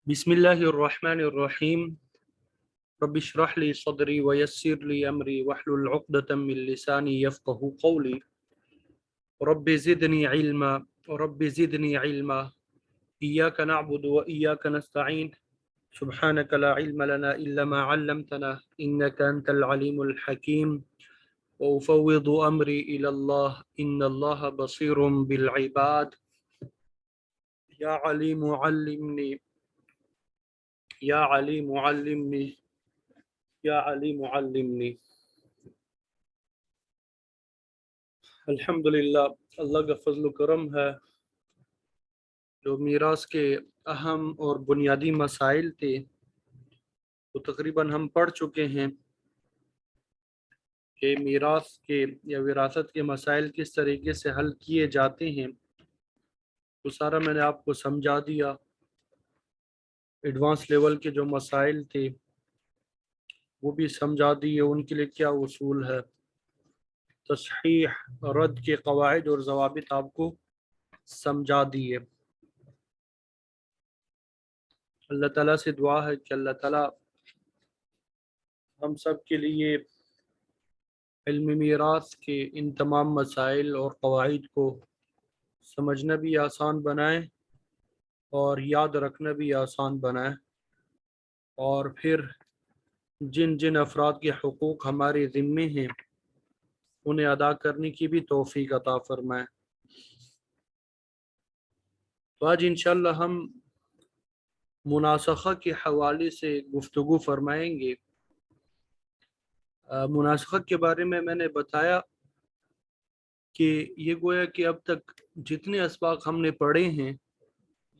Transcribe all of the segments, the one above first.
बिस्मिल्लाहिर्रहमानिर्रहीम रब्बि इश्रह ली सदरी वयस्सिर ली अमरी वहलुल उक़दतम मिन लिसानी यफ़क़हू क़ौली रब्बि ज़िदनी इल्मा इय्याका नअबुदु व इय्याका नस्तईन सुब्हानका ला इल्म लना इल्ला मा 'अल्लमतना इन्नका अंतल अलीमुल हकीम व उफ़व्विदु अमरी इलल्लाह इन्नल्लाहा बसीरुम बिल इबाद या अलीम अल्लिमनी या अलीम अल्लिमनी या अली मुअल्लिमनी। अल्हम्दुलिल्लाह, अल्लाह का फजल करम है जो मीरास के अहम और बुनियादी मसाइल थे वो तकरीबन हम पढ़ चुके हैं कि मीरास के या विरासत के मसाइल किस तरीके से हल किए जाते हैं। वो सारा मैंने आपको समझा दिया। एडवांस लेवल के जो मसाइल थे वो भी समझा दिए, उनके लिए क्या उसूल है। तस्हीह रद्द के कवाइद और ज़वाबित आपको समझा दिए। अल्लाह ताला से दुआ है कि अल्लाह ताला हम सब के लिए इल्म मीरास के इन तमाम मसाइल और कवाइद को समझना भी आसान बनाए और याद रखना भी आसान बनाए, और फिर जिन जिन अफराद के हुकूक हमारे ज़िम्मे हैं उन्हें अदा करने की भी तौफीक अता फरमाए। तो आज इंशाअल्लाह हम मुनासखा के हवाले से गुफ्तगू फरमाएंगे। मुनासखा के बारे में मैंने बताया कि ये गोया कि अब तक जितने असबाक हमने पढ़े हैं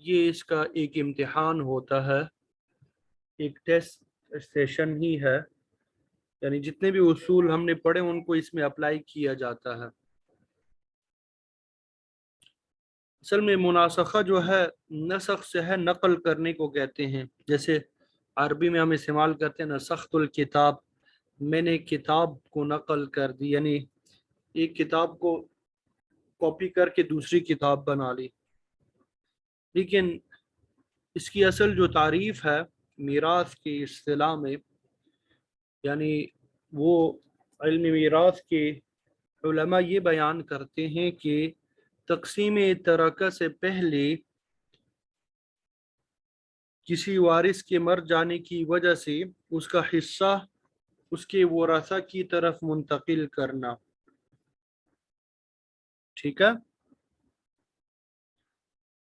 ये इसका एक इम्तिहान होता है, एक टेस्ट सेशन ही है। यानी जितने भी उसूल हमने पढ़े उनको इसमें अप्लाई किया जाता है। असल में मुनासखा जो है नसख से है, नकल करने को कहते हैं। जैसे अरबी में हम इस्तेमाल करते हैं नसख्तुल किताब, मैंने किताब को नकल कर दी, यानी एक किताब को कॉपी करके दूसरी किताब बना ली। लेकिन इसकी असल जो तारीफ़ है मीरास की इस्तिलाह में, यानी वो इल्म मीरास के उलमा ये बयान करते हैं कि तक़सीम तरक़ा से पहले किसी वारिस के मर जाने की वजह से उसका हिस्सा उसके वरासा की तरफ मुंतकिल करना। ठीक है,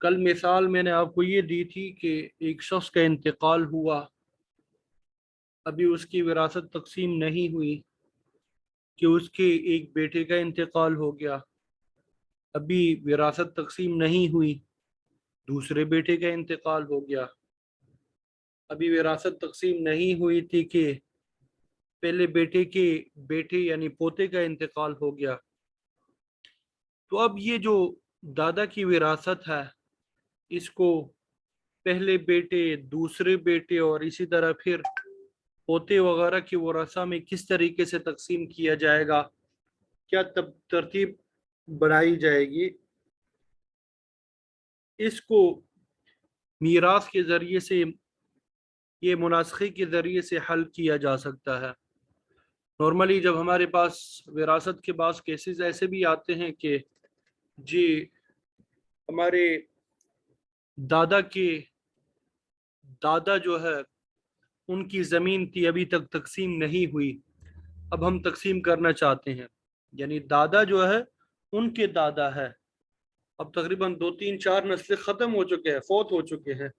कल मिसाल मैंने आपको ये दी थी कि एक शख्स का इंतकाल हुआ, अभी उसकी विरासत तकसीम नहीं हुई कि उसके एक बेटे का इंतकाल हो गया, अभी विरासत तकसीम नहीं हुई, दूसरे बेटे का इंतकाल हो गया, अभी विरासत तकसीम नहीं हुई थी कि पहले बेटे के बेटे यानी पोते का इंतकाल हो गया। तो अब ये जो दादा की विरासत है इसको पहले बेटे, दूसरे बेटे और इसी तरह फिर पोते वगैरह की वरासा में किस तरीके से तकसीम किया जाएगा, क्या तरतीब बनाई जाएगी, इसको मीरास के ज़रिए से, ये मुनासखे के ज़रिए से हल किया जा सकता है। नॉर्मली जब हमारे पास विरासत के पास केसेस ऐसे भी आते हैं कि जी हमारे दादा के दादा जो है उनकी ज़मीन थी अभी तक तकसीम नहीं हुई, अब हम तकसीम करना चाहते हैं, यानी दादा जो है उनके दादा है, अब तकरीबन 2 3 4 नस्लें ख़त्म हो चुके हैं, फौत हो चुके हैं,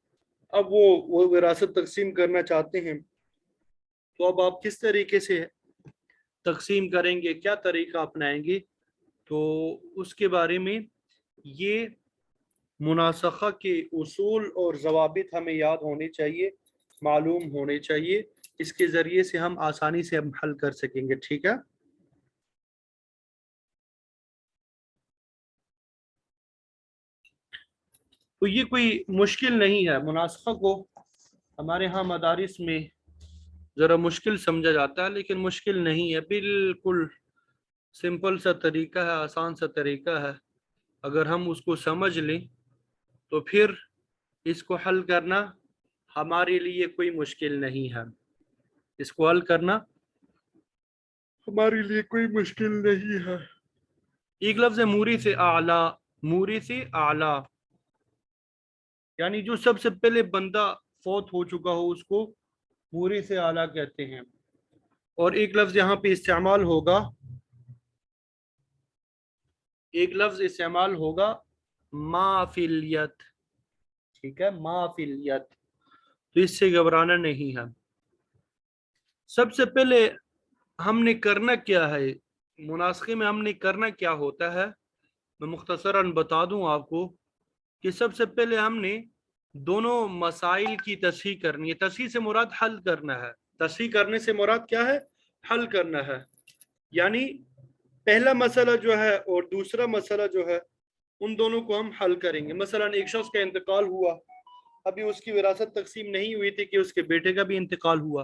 अब वो विरासत तकसीम करना चाहते हैं। तो अब आप किस तरीके से तकसीम करेंगे, क्या तरीका अपनाएंगे, तो उसके बारे में ये मुनासखा के उसूल और ज़वाबित हमें याद होने चाहिए, मालूम होने चाहिए। इसके ज़रिए से हम आसानी से हम हल कर सकेंगे। ठीक है, तो ये कोई मुश्किल नहीं है। मुनासखा को हमारे यहाँ मदारिस में ज़रा मुश्किल समझा जाता है, लेकिन मुश्किल नहीं है, बिल्कुल सिंपल सा तरीका है, आसान सा तरीका है। अगर हम उसको समझ लें तो फिर इसको हल करना हमारे लिए कोई मुश्किल नहीं है। इसको हल करना हमारे लिए कोई मुश्किल नहीं है। एक लफ्ज है मूरी से आला, मूरी से आला यानी जो सबसे पहले बंदा फौत हो चुका हो उसको मूरी से आला कहते हैं। और एक लफ्ज यहाँ पे इस्तेमाल होगा, एक लफ्ज इस्तेमाल होगा माफिलियत, ठीक है, माफिलियत। तो इससे घबराना नहीं है। सबसे पहले हमने करना क्या है, मुनास्खे में हमने करना क्या होता है, मैं मुख्तसरन बता दूं आपको कि सबसे पहले हमने दोनों मसाइल की तस्हीह करनी है। तस्हीह से मुराद हल करना है। तस्हीह करने से मुराद क्या है, हल करना है। यानी पहला मसला जो है और दूसरा मसला जो है उन दोनों को हम हल करेंगे। मसलन एक शख्स का इंतकाल हुआ, अभी उसकी विरासत तकसीम नहीं हुई थी कि उसके बेटे का भी इंतकाल हुआ।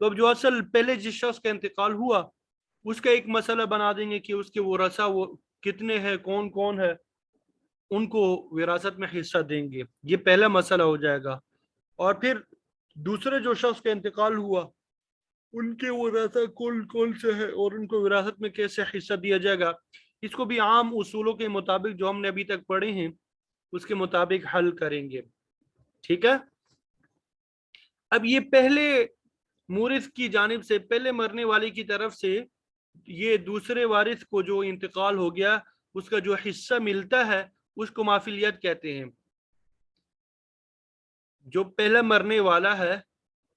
तो अब जो असल पहले जिस शख्स का इंतकाल हुआ उसका एक मसला बना देंगे कि उसके वरसा वो कितने हैं, कौन कौन है, उनको विरासत में हिस्सा देंगे। ये पहला मसला हो जाएगा। और फिर दूसरे जो शख्स का इंतकाल हुआ उनके वरासा कौन कौन से है और उनको विरासत में कैसे हिस्सा दिया जाएगा, इसको भी आम उसूलों के मुताबिक जो हमने अभी तक पढ़े हैं उसके मुताबिक हल करेंगे। ठीक है। अब ये पहले मूरिस की जानिब से, पहले मरने वाले की तरफ से ये दूसरे वारिस को जो इंतकाल हो गया उसका जो हिस्सा मिलता है उसको माफिलियत कहते हैं। जो पहला मरने वाला है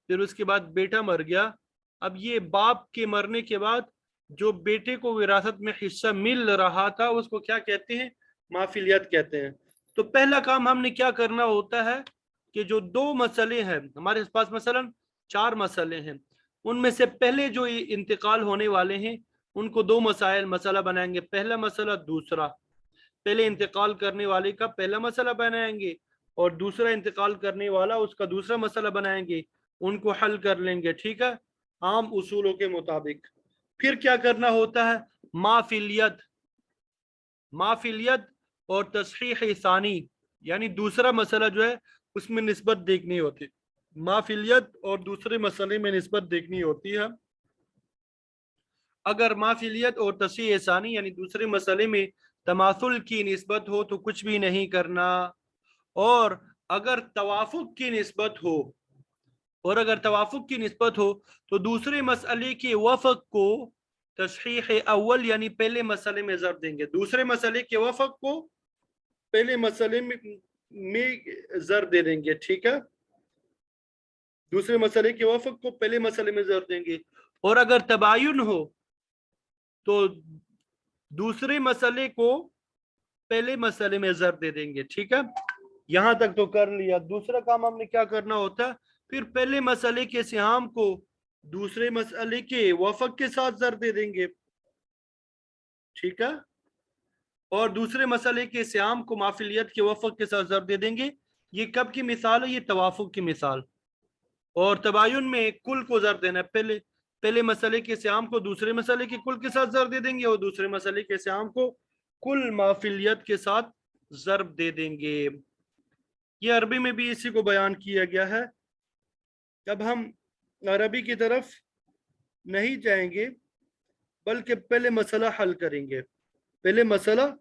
फिर उसके बाद बेटा मर गया, अब ये बाप के मरने के बाद जो बेटे को विरासत में हिस्सा मिल रहा था उसको क्या कहते हैं, माफिलियत कहते हैं। तो पहला काम हमने क्या करना होता है कि जो दो मसले हैं हमारे पास, मसलन 4 मसले हैं, उनमें से पहले जो इंतकाल होने वाले हैं उनको दो मसाइल मसला बनाएंगे। पहला मसला दूसरा, पहले इंतकाल करने वाले का पहला मसला बनाएंगे और दूसरा इंतकाल करने वाला उसका दूसरा मसला बनाएंगे, उनको हल कर लेंगे। ठीक है, आम उसूलों के मुताबिक। फिर क्या करना होता है, माफिलियत, माफिलियत और तस्हीह सानी यानी दूसरा मसला जो है उसमें निस्बत देखनी होती, माफिलियत और दूसरे मसले में निस्बत देखनी होती है। अगर माफिलियत और तस्हीह सानी यानी दूसरे मसले में तमासुल की निस्बत हो तो कुछ भी नहीं करना, और अगर तवाफुक की निस्बत हो, और अगर तवाफुक की निस्बत हो तो दूसरे मसले के वफक को तस्हीह अव्वल यानी पहले मसले में ज़र देंगे, दूसरे मसले के वफक को पहले मसले में ज़र दे देंगे। ठीक है, दूसरे मसले के वफक को पहले मसले में ज़र देंगे। और अगर तबायुन हो तो दूसरे मसले को पहले मसले में ज़र दे देंगे। ठीक है, यहां तक तो कर लिया। दूसरा काम हमने क्या करना होता है, फिर पहले मसले के सिहाम को दूसरे मसले के वफक के साथ ज़र दे देंगे। ठीक है, और दूसरे मसले के सिहाम को माफिलियत के वफक के साथ ज़र दे देंगे। ये कब की मिसाल है, ये तवाफुक की मिसाल। और तबायुन में कुल को ज़र देना है, पहले पहले मसले के सिहाम को दूसरे मसले के कुल के साथ ज़र दे देंगे और दूसरे मसले के सिहाम को कुल माफिलियत के साथ ज़रब दे देंगे। ये अरबी में भी इसी को बयान किया गया है। अब हम अरबी की तरफ नहीं जाएंगे बल्कि पहले मसला हल करेंगे, पहले मसला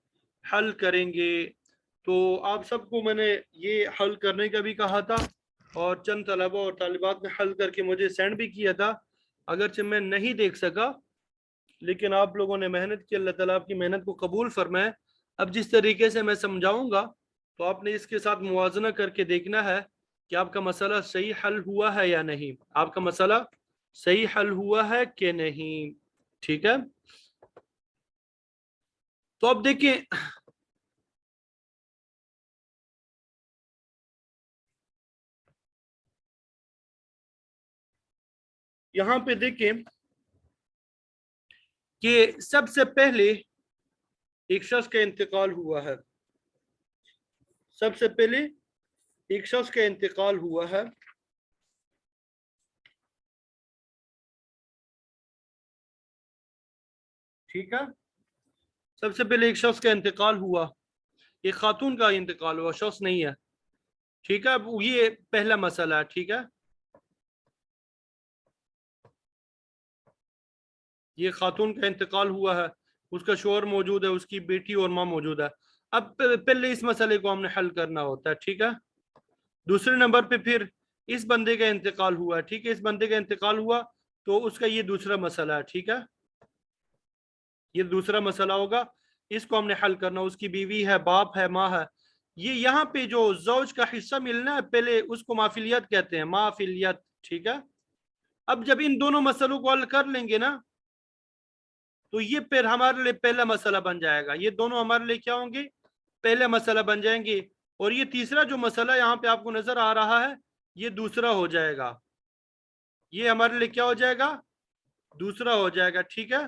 हल करेंगे। तो आप सबको मैंने ये हल करने का भी कहा था और चंद तलबा और तालिबात ने हल करके मुझे सेंड भी किया था, अगरचे मैं नहीं देख सका, लेकिन आप लोगों ने मेहनत की, अल्लाह ताला आपकी मेहनत को कबूल फरमाए। अब जिस तरीके से मैं समझाऊंगा तो आपने इसके साथ मुवाजना करके देखना है कि आपका मसला सही हल हुआ है या नहीं, आपका मसला सही हल हुआ है कि नहीं। ठीक है, तो अब देखिए यहां पे देखें कि सबसे पहले एक शख्स का इंतकाल हुआ है, सबसे पहले एक शख्स का इंतकाल हुआ है। ठीक है, सबसे पहले एक शख्स का इंतकाल हुआ, एक खातून का इंतकाल हुआ, शख्स नहीं है। ٹھیک ہے. اب یہ پہلا مسئلہ ہے. ٹھیک ہے, یہ خاتون کا انتقال ہوا ہے, اس کا شوہر موجود ہے, اس کی بیٹی اور ماں موجود ہے. اب پہلے اس مسئلے کو ہم نے حل کرنا ہوتا ہے. ٹھیک ہے. دوسرے نمبر پہ پھر اس بندے کا انتقال ہوا ہے. ٹھیک ہے, اس بندے کا انتقال ہوا تو اس کا یہ دوسرا مسئلہ ہے. ٹھیک ہے, یہ دوسرا مسئلہ ہوگا, اس کو ہم نے حل کرنا. اس کی بیوی ہے, باپ ہے, ماں ہے. یہ یہاں پہ جو زوج کا حصہ ملنا ہے پہلے اس کو مافیلیت کہتے ہیں, مافیلیت. ٹھیک ہے, اب جب ان دونوں مسئلوں کو حل کر لیں گے نا تو یہ پھر ہمارے لیے پہلا مسئلہ بن جائے گا. یہ دونوں ہمارے لیے کیا ہوں گے؟ پہلے مسئلہ بن جائیں گے. اور یہ تیسرا جو مسئلہ یہاں پہ آپ کو نظر آ رہا ہے یہ دوسرا ہو جائے گا. یہ ہمارے لیے کیا ہو جائے گا؟ دوسرا ہو جائے گا. ٹھیک ہے,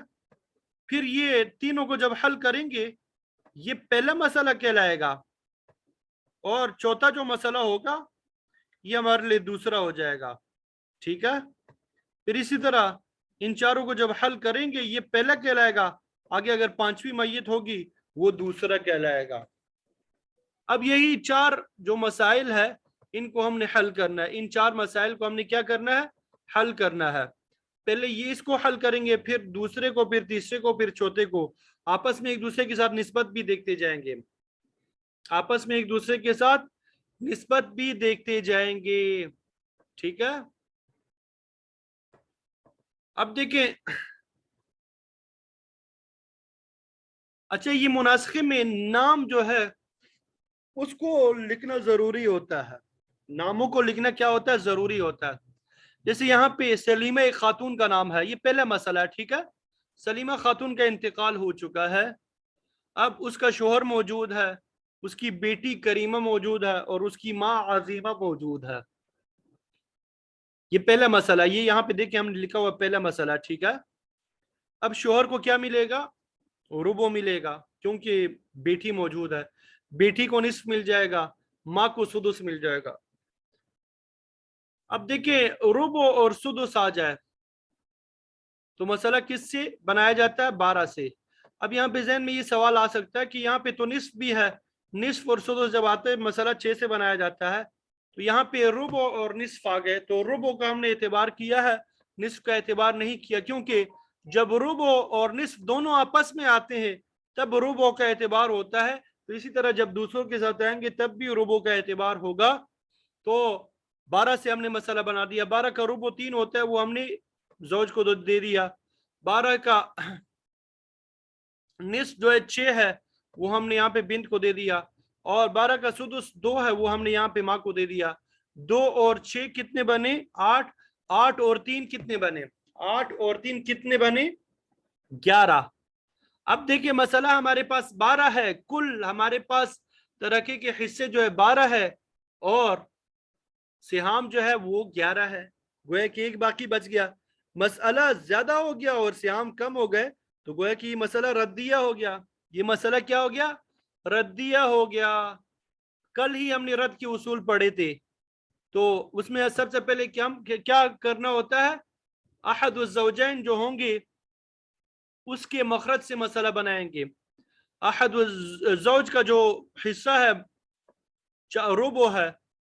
پھر یہ تینوں کو جب حل کریں گے یہ پہلا مسئلہ کہلائے گا, اور چوتھا جو مسئلہ ہوگا یہ ہمارے لیے دوسرا ہو جائے گا. ٹھیک ہے, پھر اسی طرح ان چاروں کو جب حل کریں گے یہ پہلا کہلائے گا, آگے اگر پانچویں میت ہوگی وہ دوسرا کہلائے گا. اب یہی چار جو مسائل ہے ان کو ہم نے حل کرنا ہے. ان چار مسائل کو ہم نے کیا کرنا ہے؟ حل کرنا ہے. پہلے یہ اس کو حل کریں گے, پھر دوسرے کو, پھر تیسرے کو, پھر چوتھے کو. آپس میں ایک دوسرے کے ساتھ نسبت بھی دیکھتے جائیں گے, آپس میں ایک دوسرے کے ساتھ نسبت بھی دیکھتے جائیں گے. ٹھیک ہے, اب دیکھیں. اچھا, یہ مناسخے میں نام جو ہے اس کو لکھنا ضروری ہوتا ہے. ناموں کو لکھنا کیا ہوتا ہے؟ ضروری ہوتا ہے. جیسے یہاں پہ سلیمہ ایک خاتون کا نام ہے, یہ پہلا مسئلہ ہے. ٹھیک ہے, سلیمہ خاتون کا انتقال ہو چکا ہے, اب اس کا شوہر موجود ہے, اس کی بیٹی کریمہ موجود ہے, اور اس کی ماں عظیمہ موجود ہے. یہ پہلا مسئلہ, یہ یہاں پہ دیکھیں ہم نے لکھا ہوا پہلا مسئلہ. ٹھیک ہے, اب شوہر کو کیا ملے گا؟ ربع ملے گا, کیونکہ بیٹی موجود ہے. بیٹی کو نصف مل جائے گا, ماں کو سدس مل جائے گا. اب دیکھیں ربع اور سدس آ جائے تو مسئلہ کس سے بنایا جاتا ہے؟ 12 سے. اب یہاں پہ ذہن میں یہ سوال آ سکتا ہے کہ یہاں پہ تو نصف بھی ہے, نصف اور سدس جب آتے ہیں مسئلہ 6 سے بنایا جاتا ہے, تو یہاں پہ ربع اور نصف آ گئے, تو ربع کا ہم نے اعتبار کیا ہے, نصف کا اعتبار نہیں کیا, کیونکہ جب ربع اور نصف دونوں آپس میں آتے ہیں تب ربع کا اعتبار ہوتا ہے. تو اسی طرح جب دوسروں کے ساتھ آئیں گے تب بھی ربع کا اعتبار ہوگا. تو 12 سے ہم نے مسئلہ بنا دیا. 12 کا ربع 3 ہوتا ہے, وہ ہم نے زوج کو دے دیا. 12 کا نصف جو ہے 6 ہے, وہ ہم نے یہاں پہ بنت کو دے دیا. اور 12 کا سدس 2 ہے, وہ ہم نے یہاں پہ ماں کو دے دیا. 2 اور 6 کتنے بنے؟ 8. 8 اور 3 کتنے بنے؟ 8 اور 3 کتنے بنے؟ 11. اب دیکھیں مسئلہ ہمارے پاس 12 ہے, کل ہمارے پاس ترکے کے حصے جو ہے 12 ہے, اور سہام جو ہے وہ 11 ہے, گویا کہ ایک باقی بچ گیا. مسئلہ زیادہ ہو گیا اور سہام کم ہو گئے تو گویا کہ یہ مسئلہ ردیہ ہو گیا. یہ مسئلہ کیا ہو گیا؟ ردیہ ہو گیا. کل ہی ہم نے رد کے اصول پڑھے تھے, تو اس میں سب سے پہلے کیا کرنا ہوتا ہے؟ احد الزوجین جو ہوں گے اس کے مخرج سے مسئلہ بنائیں گے. احد الزوج کا جو حصہ ہے ربع ہے,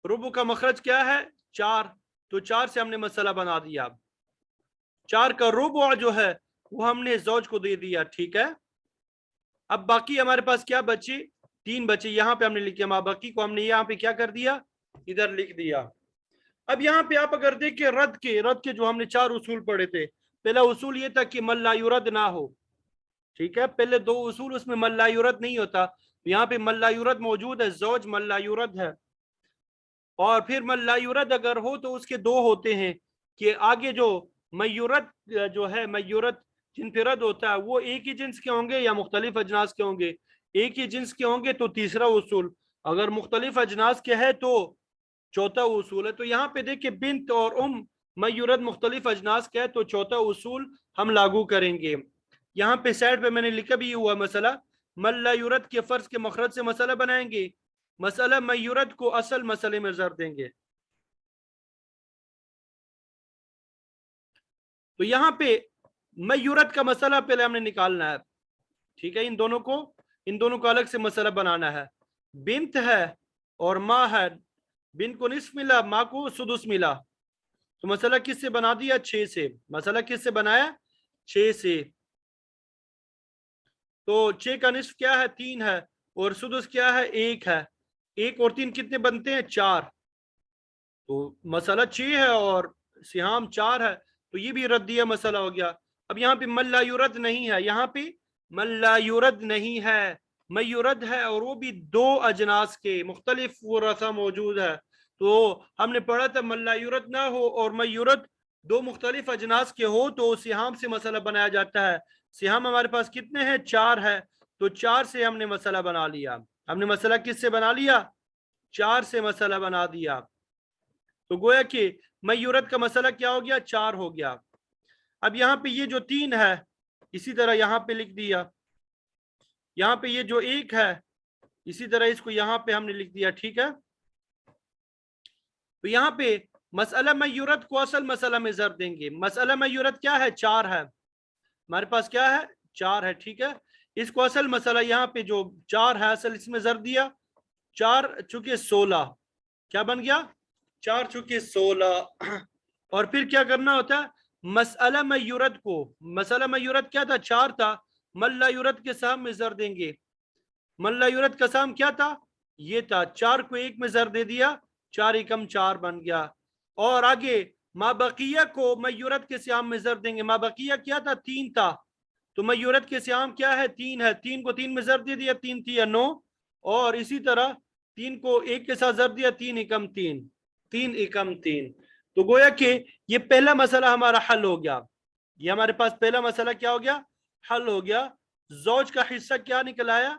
ربع کا مخرج کیا ہے؟ 4. تو 4 سے ہم نے مسئلہ بنا دیا. 4 کا ربع جو ہے وہ ہم نے زوج کو دے دیا. ٹھیک ہے, اب باقی ہمارے پاس کیا بچے؟ 3 بچے. یہاں پہ ہم نے لکھا, ماں باقی کو ہم نے یہاں پہ کیا کر دیا؟ ادھر لکھ دیا. اب یہاں پہ آپ اگر دیکھیں رد کے جو ہم نے 4 اصول پڑھے تھے, پہلا اصول یہ تھا کہ من لا یرد نہ ہو. ٹھیک ہے, پہلے 2 اصول اس میں من لا یرد نہیں ہوتا, یہاں پہ من لا یرد موجود ہے, زوج من لا یرد ہے. اور پھر من لا یرد اگر ہو تو اس کے 2 ہوتے ہیں, کہ آگے جو میورت جو ہے, میورت جن پہ رد ہوتا ہے وہ ایک ہی جنس کے ہوں گے یا مختلف اجناس کے ہوں گے؟ ایک ہی جنس کے ہوں گے تو تیسرا اصول, اگر مختلف اجناس کے ہے تو چوتھا اصول ہے. تو یہاں پہ دیکھیں بنت اور میورت مختلف اجناس کا ہے, تو چوتھا اصول ہم لاگو کریں گے. یہاں پہ سائڈ پہ میں نے لکھا بھی ہوا مسئلہ, من لا یرد کے فرض کے مخرج سے مسئلہ بنائیں گے, مسئلہ میورت کو اصل مسئلے میں ضرب دیں گے. تو یہاں پہ میورت کا مسئلہ پہلے ہم نے نکالنا ہے. ٹھیک ہے, ان دونوں کو الگ سے مسئلہ بنانا ہے. بنت ہے اور ماں ہے, बिन को निस्फ मिला, माँ को सुदुस मिला। तो मसला किस से बना दिया? 6 से। मसला किस से बनाया? 6 से। तो 6 का निस्फ क्या है? 3 है, और सुदुस क्या है? 1 है। 1 और 3 कितने बनते हैं? 4। तो मसला 6 है और सिहाम 4 है, तो ये भी रद्दिया मसला हो गया। अब यहाँ पे मल्ला युरद नहीं है, यहाँ पे मल्ला युरद नहीं है, मयुरद है, और वो भी 2 अजनास के मुख्तलिफ वो रसा मौजूद है। तो हमने पढ़ा था मल्ला युरद ना हो और मयुरद 2 मुख्तलिफ अजनास के हो तो सिहाम से मसला बनाया जाता है। सिहाम हमारे पास कितने हैं? 4 है, तो 4 से हमने मसला बना लिया। हमने मसला किस से बना लिया? 4 से मसला बना दिया। तो गोया कि मयूरत का मसला क्या हो गया? 4 हो गया। अब यहाँ पे ये जो 3 है इसी तरह यहाँ पे लिख दिया, यहाँ पे ये जो 1 है इसी तरह इसको यहाँ पे हमने लिख दिया, ठीक है। तो यहाँ पे मसला मयूरत को असल मसला में ज़रब देंगे। मसला मयूरत क्या है? 4 है हमारे पास, क्या है? 4 है, ठीक है। इसको असल मसला यहाँ पे जो 4 है असल इसमें ज़रब दिया, 4 चुके 16, क्या बन गया? 4 चुके 16। और फिर क्या करना होता है? मसला मयूरत को, मसला मयूरत क्या था? 4 था, मल्ला युरत के साम में जर देंगे। मल्ला युरत का साम क्या था? ये था। 4 को 1 में जर दे दिया, 4 एकम 4 बन गया। और आगे माबकिया को मयूरत के सियाम में जर देंगे। माबकिया क्या था? 3 था, तो मयूरत के सियाम क्या है? 3 है। 3 को 3 में जर दे दिया, 3 3 9, और इसी तरह 3 को 1 के साथ जर दिया, 3 एकम 3, 3 एकम 3। तो गोया कि ये पहला मसला हमारा हल हो गया। ये हमारे पास पहला मसला क्या हो गया? हल हो गया। जौज का हिस्सा क्या निकल आया?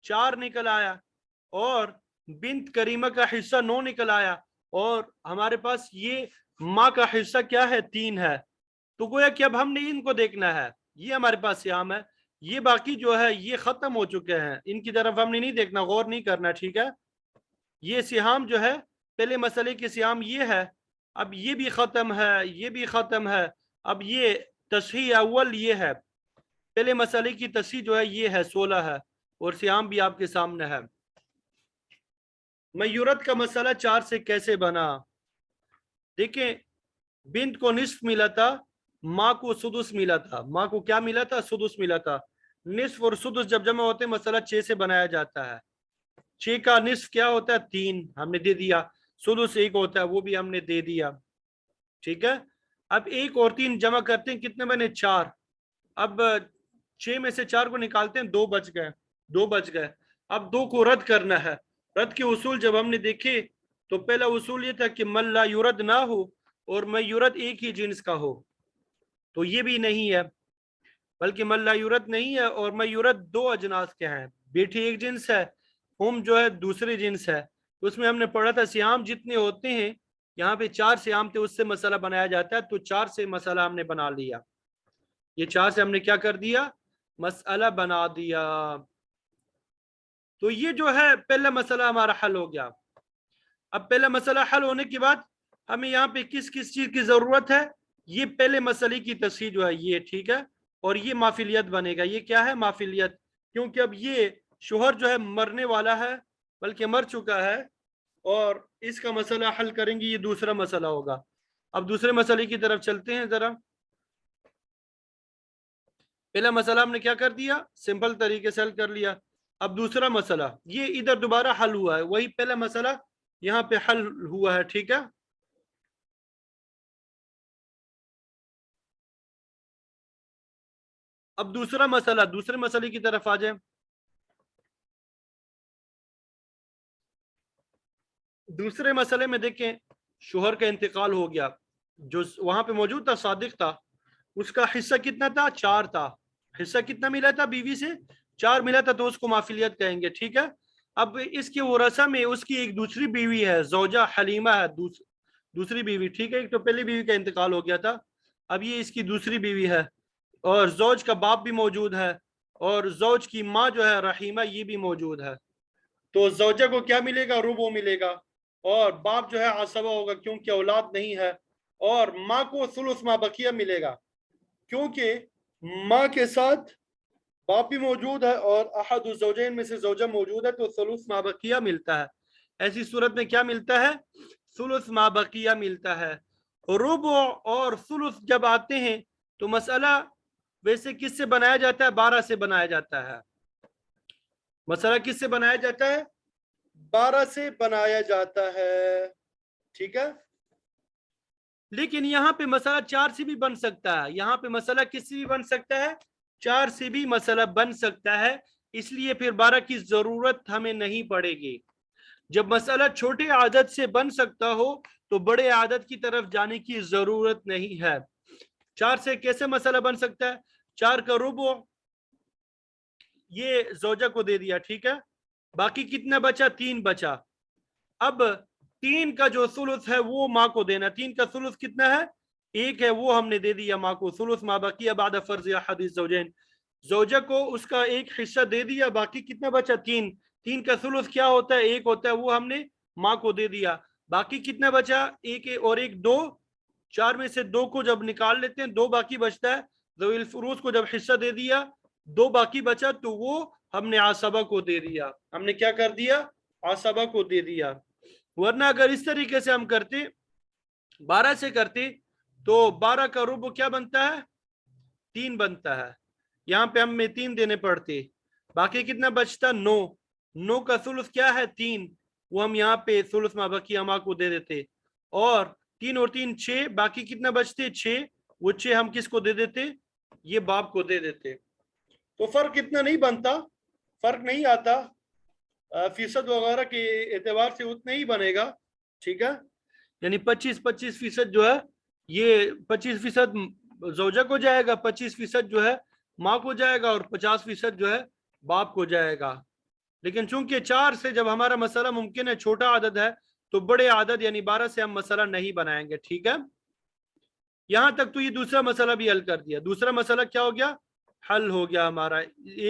4 निकल आया, और बिन्त करीमा का हिस्सा 9 निकल आया, और हमारे पास ये माँ का हिस्सा क्या है? 3 है। तो गोया कि अब हमने इनको देखना है। ये हमारे पास सियाम है, ये बाकी जो है ये खत्म हो चुके हैं, इनकी तरफ हमने नहीं देखना, गौर नहीं करना, ठीक है। ये सियाम जो है पहले मसले के सियाम ये है, अब ये भी ख़त्म है, ये भी ख़त्म है। अब ये तस्हीह अव्वल ये है, पहले मसले की तस्हीह जो है ये है 16 है, और सियाम भी आपके सामने है। मयूरत का मसला 4 से कैसे बना? देखें, बिन्त को निस्फ मिला था, माँ को सुदुस मिला था। माँ को क्या मिला था? सुदुस मिला था। निस्फ और सुदुस जब जमा होते हैं मसला 6 से बनाया जाता है। 6 का निस्फ क्या होता है? 3, हमने दे दिया। सुदुस 1 होता है, वो भी हमने दे दिया, ठीक है। अब 1 और 3 जमा करते हैं, कितने बने? 4। अब 6 में से 4 को निकालते हैं, 2 बच गए, 2 बच गए। अब 2 को रद्द करना है। रद्द के उसूल जब हमने देखे तो पहला उसूल ये था कि मल्ला युरद ना हो और मयूरद एक ही जिन्स का हो, तो ये भी नहीं है, बल्कि मल्ला युरद नहीं है और मयूरद 2 अजनास के हैं। बेटी एक जिन्स है, हम जो है दूसरे जिन्स है। तो उसमें हमने पढ़ा था सियाम जितने होते हैं, यहाँ पे 4 सियाम थे, उससे मसला बनाया जाता है। तो 4 से मसला हमने बना लिया, ये 4 से हमने क्या कर दिया? मसला बना दिया। तो ये जो है पहला मसला हमारा हल हो गया। अब पहला मसला हल होने के बाद हमें यहाँ पे किस किस चीज की जरूरत है? ये पहले मसले की तस्हीह जो है ये, ठीक है, और ये माफिलियत बनेगा। ये क्या है? माफिलियत, क्योंकि अब ये शोहर जो है मरने वाला है, बल्कि मर चुका है, और इसका मसला हल करेंगे, ये दूसरा मसला होगा। अब दूसरे मसले की तरफ चलते हैं जरा। पहला मसला हमने क्या कर दिया? सिंपल तरीके से हल कर लिया। अब दूसरा मसला ये इधर दोबारा हल हुआ है, वही पहला मसला यहाँ पे हल हुआ है, ठीक है। अब दूसरा मसला, दूसरे मसले की तरफ आ जाए। दूसरे मसले में देखें, शोहर का इंतकाल हो गया, जो वहां पे मौजूद था सादिक था, उसका हिस्सा कितना था? 4 था। हिस्सा कितना मिला था बीवी से? 4 मिला था, तो उसको माफिलियत कहेंगे, ठीक है। अब इसके वरसा में उसकी एक दूसरी बीवी है, जोजा हलीमा है, दूसरी बीवी, ठीक है। एक तो पहली बीवी का इंतकाल हो गया था, अब ये इसकी दूसरी बीवी है, और जौज का बाप भी मौजूद है, और जौज की माँ जो है रहीमा ये भी मौजूद है। तो जौजा को क्या मिलेगा? रुबो मिलेगा, और बाप जो है आसबा होगा क्योंकि औलाद नहीं है, और माँ को सुलुस मा बकिया मिलेगा क्योंकि माँ के साथ बाप भी मौजूद है और अहद उज़्ज़ौजैन में से ज़ौजा मौजूद है, तो सुलुस मा बकिया मिलता है। ایسی صورت میں کیا ملتا ہے؟ ثلث ما بقیہ ملتا ہے. ربع اور ثلث جب آتے ہیں تو مسئلہ ویسے کس سے بنایا جاتا ہے؟ 12 سے بنایا جاتا ہے. مسئلہ کس سے بنایا جاتا ہے؟ 12 سے بنایا جاتا ہے. ٹھیک ہے. لیکن یہاں پہ مسئلہ 4 سے بھی بن سکتا ہے. یہاں پہ مسئلہ کس سے بھی بن سکتا ہے؟ 4 سے بھی مسئلہ بن سکتا ہے. اس لیے پھر 12 کی ضرورت ہمیں نہیں پڑے گی. جب مسئلہ چھوٹے عدد سے بن سکتا ہو تو بڑے عدد کی طرف جانے کی ضرورت نہیں ہے. 4 سے کیسے مسئلہ بن سکتا ہے؟ 4 کا ربع یہ زوجہ کو دے دیا. ٹھیک ہے. باقی کتنا بچا؟ 3 بچا. اب 3 کا جو ثلث ہے وہ ماں کو دینا. 3 کا ثلث کتنا ہے؟ 1 ہے, وہ ہم نے دے دیا ماں کو. ثلث ما بقیہ بعد فرض احد الزوجین, زوجہ کو اس کا ایک حصہ دے دیا. باقی کتنا بچا؟ 3. 3 کا ثلث کیا ہوتا ہے؟ 1 ہوتا ہے, وہ ہم نے ماں کو دے دیا. باقی کتنا بچا؟ 1 اور 1 2. 4 میں سے 2 کو جب نکال لیتے ہیں 2 باقی بچتا ہے. ذوی الفروض کو جب حصہ دے دیا 2 باقی بچا تو وہ ہم نے عصبہ کو دے دیا. ہم نے کیا کر دیا؟ عصبہ کو دے دیا. ورنہ اگر اس طریقے سے ہم کرتے 12 سے کرتے تو 12 کا ربع کیا بنتا ہے؟ 3 بنتا ہے. یہاں پہ ہم میں 3 دینے پڑتے. باقی کتنا بچتا؟ 9. 9 کا ثلث کیا ہے؟ 3. وہ ہم یہاں پہ ثلث ما بقیہ ماں کو دے دیتے. اور 3 اور 3 6. باقی کتنا بچتے؟ 6. وہ 6 ہم کس کو دے دیتے؟ یہ باپ کو دے دیتے. تو فرق اتنا نہیں بنتا, فرق نہیں آتا. فیصد وغیرہ کے اعتبار سے اتنا ہی بنے گا. ٹھیک ہے. یعنی 25% جو ہے یہ 25% زوجہ کو جائے گا, 25% جو ہے ماں کو جائے گا, اور 50% جو ہے باپ کو جائے گا. لیکن چونکہ 4 سے جب ہمارا مسئلہ ممکن ہے چھوٹا عدد ہے تو بڑے عدد یعنی 12 سے ہم مسئلہ نہیں بنائیں گے. ٹھیک ہے. یہاں تک تو یہ دوسرا مسئلہ بھی حل کر دیا. دوسرا مسئلہ کیا ہو گیا؟ حل ہو گیا ہمارا.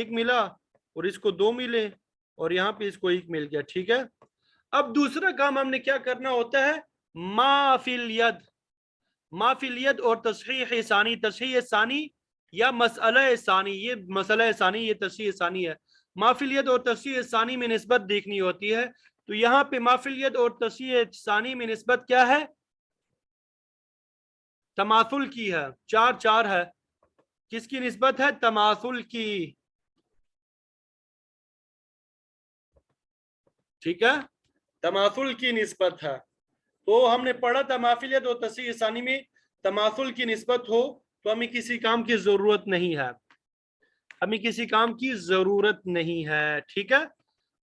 1 ملا اور اس کو 2 ملے اور یہاں پہ اس کو 1 مل گیا. ٹھیک ہے. اب دوسرا کام ہم نے کیا کرنا ہوتا ہے؟ ما فی الید. ما فی الید اور تصحیح ثانی. تصحیح ثانی یا مسئلہ ثانی, یہ مسئلہ ثانی, یہ تصحیح ثانی ہے. ما فی الید اور تصحیح ثانی میں نسبت دیکھنی ہوتی ہے. تو یہاں پہ ما فی الید اور تصحیح ثانی میں نسبت کیا ہے؟ تماثل کی ہے. 4 4 ہے. کس کی نسبت ہے؟ تماثل کی. ٹھیک ہے. تماثل کی نسبت ہے. تو ہم نے پڑھا تھا ما فی الید اور تصحیح ثانی میں تماثل کی نسبت ہو تو ہمیں کسی کام کی ضرورت نہیں ہے. ہمیں کسی کام کی ضرورت نہیں ہے. ٹھیک ہے.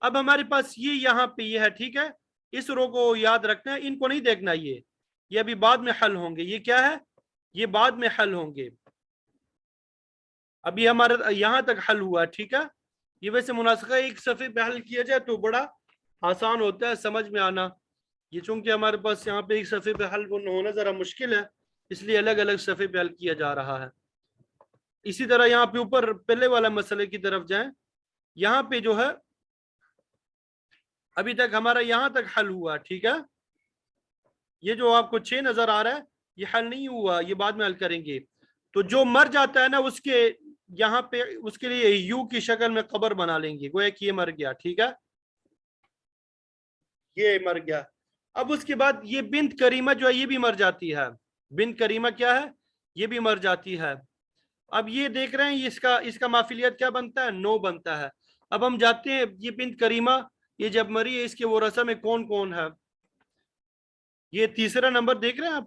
اب ہمارے پاس یہ یہاں پہ یہ ہے. ٹھیک ہے. اس رو کو یاد رکھنا ہے, ان کو نہیں دیکھنا. یہ ابھی بعد میں حل ہوں گے. یہ کیا ہے؟ یہ بعد میں حل ہوں گے. ابھی ہمارا یہاں تک حل ہوا. ٹھیک ہے. یہ ویسے مناسخہ ایک صفحے پہ حل کیا جائے تو بڑا آسان ہوتا ہے سمجھ میں آنا. یہ چونکہ ہمارے پاس یہاں پہ ایک صفحے پہ حل ہونا ذرا مشکل ہے, اس لیے الگ الگ صفحے پہ حل کیا جا رہا ہے. اسی طرح یہاں پہ اوپر پہلے والا مسئلے کی طرف جائیں. یہاں پہ جو ہے ابھی تک ہمارا یہاں تک حل ہوا. ٹھیک ہے. یہ جو آپ کو 6 نظر آ رہا ہے یہ حل نہیں ہوا, یہ بعد میں حل کریں گے. تو جو مر جاتا ہے نا اس کے یہاں پہ اس کے لیے یو کی شکل میں قبر بنا لیں گے, گویا کہ یہ مر گیا. ٹھیک ہے. یہ مر گیا. اب اس کے بعد یہ بنت کریمہ جو ہے یہ بھی مر جاتی ہے. بنت کریمہ کیا ہے؟ یہ بھی مر جاتی ہے. اب یہ دیکھ رہے ہیں اس کا ما فی الید کیا بنتا ہے؟ 9 بنتا ہے. اب ہم جاتے ہیں یہ بنت کریمہ یہ جب مری ہے اس کے ورثہ میں کون کون ہے. یہ تیسرا نمبر دیکھ رہے ہیں آپ,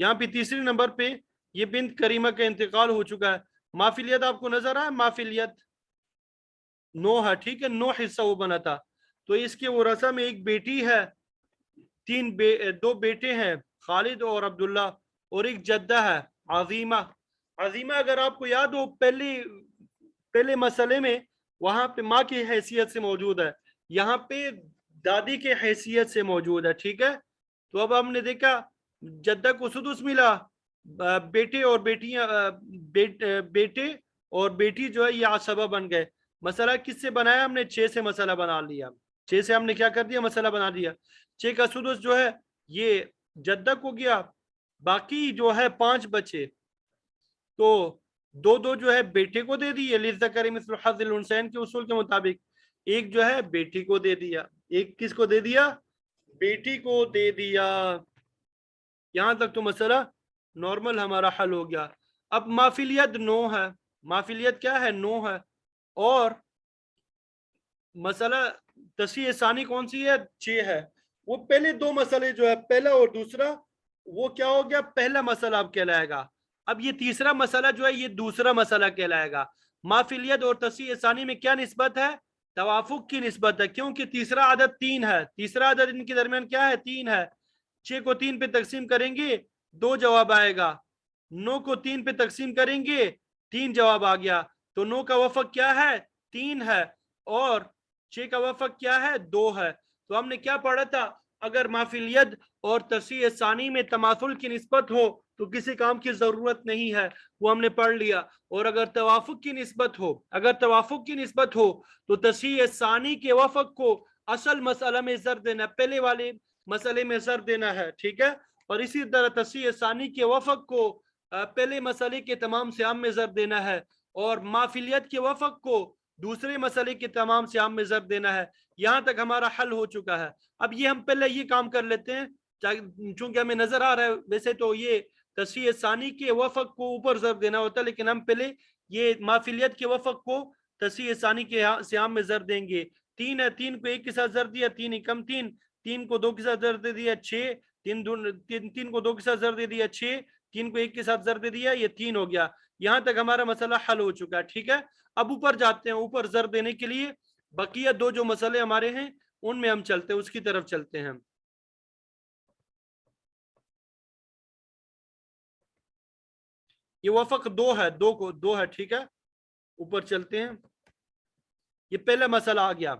یہاں پہ تیسرے نمبر پہ یہ بنت کریمہ کا انتقال ہو چکا ہے. ما فی الید آپ کو نظر آیا؟ ما فی الید 9 ہے. ٹھیک ہے. 9 حصہ وہ بنا تھا. تو اس کے ورثہ میں ایک بیٹی ہے, 2 بیٹے ہیں خالد اور عبداللہ, اور ایک جدہ ہے عظیمہ. عظیمہ اگر آپ کو یاد ہو پہلے مسئلے میں وہاں پہ ماں کی حیثیت سے موجود ہے, یہاں پہ دادی کے حیثیت سے موجود ہے. ٹھیک ہے. تو اب ہم نے دیکھا جدہ کو سدس ملا, بیٹے اور بیٹیاں بیٹے اور بیٹی جو ہے یہ عصبہ بن گئے. مسئلہ کس سے بنایا ہم نے؟ 6 سے مسئلہ بنا لیا. 6 سے ہم نے کیا کر دیا؟ مسئلہ بنا دیا. 6 کا سدس جو ہے یہ جدہ کو گیا, باقی جو ہے 5 بچے تو 2 جو ہے بیٹے کو دے دیے للذکر مثل حظ الانثیین کے اصول کے مطابق. ایک جو ہے بیٹی کو دے دیا، ایک کس کو دے دیا؟ بیٹی کو دے دیا۔ یہاں تک تو مسئلہ نارمل ہمارا حل ہو گیا۔ اب مافیلیت 9 ہے، مافیلیت کیا ہے؟ 9 ہے، اور مسئلہ تصحیح ثانی کون سی ہے؟ 6 ہے۔ وہ پہلے دو مسئلے جو ہے پہلا اور دوسرا، وہ کیا ہو گیا؟ پہلا مسئلہ اب کہلائے گا۔ اب یہ تیسرا مسئلہ جو ہے یہ دوسرا مسئلہ کہلائے گا۔ مافیلیت اور تصحیح ثانی میں کیا نسبت ہے؟ توافق کی نسبت ہے، کیونکہ تیسرا عدد 3 ہے، تیسرا عدد ان کے درمیان کیا ہے؟ 3 ہے۔ 6 کو 3 پہ تقسیم کریں گے 2 جواب آئے گا، 9 کو 3 پہ تقسیم کریں گے 3 جواب آ گیا، تو 9 کا وفق کیا ہے؟ 3 ہے، اور 6 کا وفق کیا ہے؟ 2 ہے۔ تو ہم نے کیا پڑھا تھا؟ اگر مافیلیت اور تصحیح ثانی میں تماثل کی نسبت ہو تو کسی کام کی ضرورت نہیں ہے، وہ ہم نے پڑھ لیا۔ اور اگر توافق کی نسبت ہو، اگر توافق کی نسبت ہو تو تصحیح ثانی کے وفق کو اصل مسئلہ میں ضرب دینا، پہلے والے مسئلے میں ضرب دینا ہے، ٹھیک ہے؟ اور اسی طرح تصحیح ثانی کے وفق کو پہلے مسئلے کے تمام سیام میں ضرب دینا ہے، اور مافیلیت کے وفق کو دوسرے مسئلے کے تمام سیام میں ضرب دینا ہے۔ یہاں تک ہمارا حل ہو چکا ہے۔ اب یہ ہم پہلے یہ کام کر لیتے ہیں، چونکہ ہمیں نظر آ رہا ہے ویسے تو یہ تصحیح ثانی کے وفق کو اوپر ضرب دینا ہوتا ہے، لیکن ہم پہلے یہ مافیلیت کے وفق کو تصحیح ثانی کے سیام میں ضرب دیں گے۔ 3 ہے، 3 کو 1 کے ساتھ ضرب دیا، 3 = 3، 3 کو 2 کے ساتھ ضرب دے دیا 6، 3 کو 2 کے ساتھ ضرب دے دیا 6، 3 کو 1 کے ساتھ ضرب دے دیا، یہ 3 ہو گیا۔ یہاں تک ہمارا مسئلہ حل ہو چکا ہے، ٹھیک ہے؟ اب اوپر جاتے ہیں، اوپر ضرب دینے کے لیے بقیہ 2 جو مسئلے ہمارے ہیں ان میں ہم چلتے ہیں، اس کی طرف چلتے ہیں۔ یہ وفق 2 ہے، 2 کو 2 ہے، ٹھیک ہے؟ اوپر چلتے ہیں، یہ پہلا مسئلہ آ گیا۔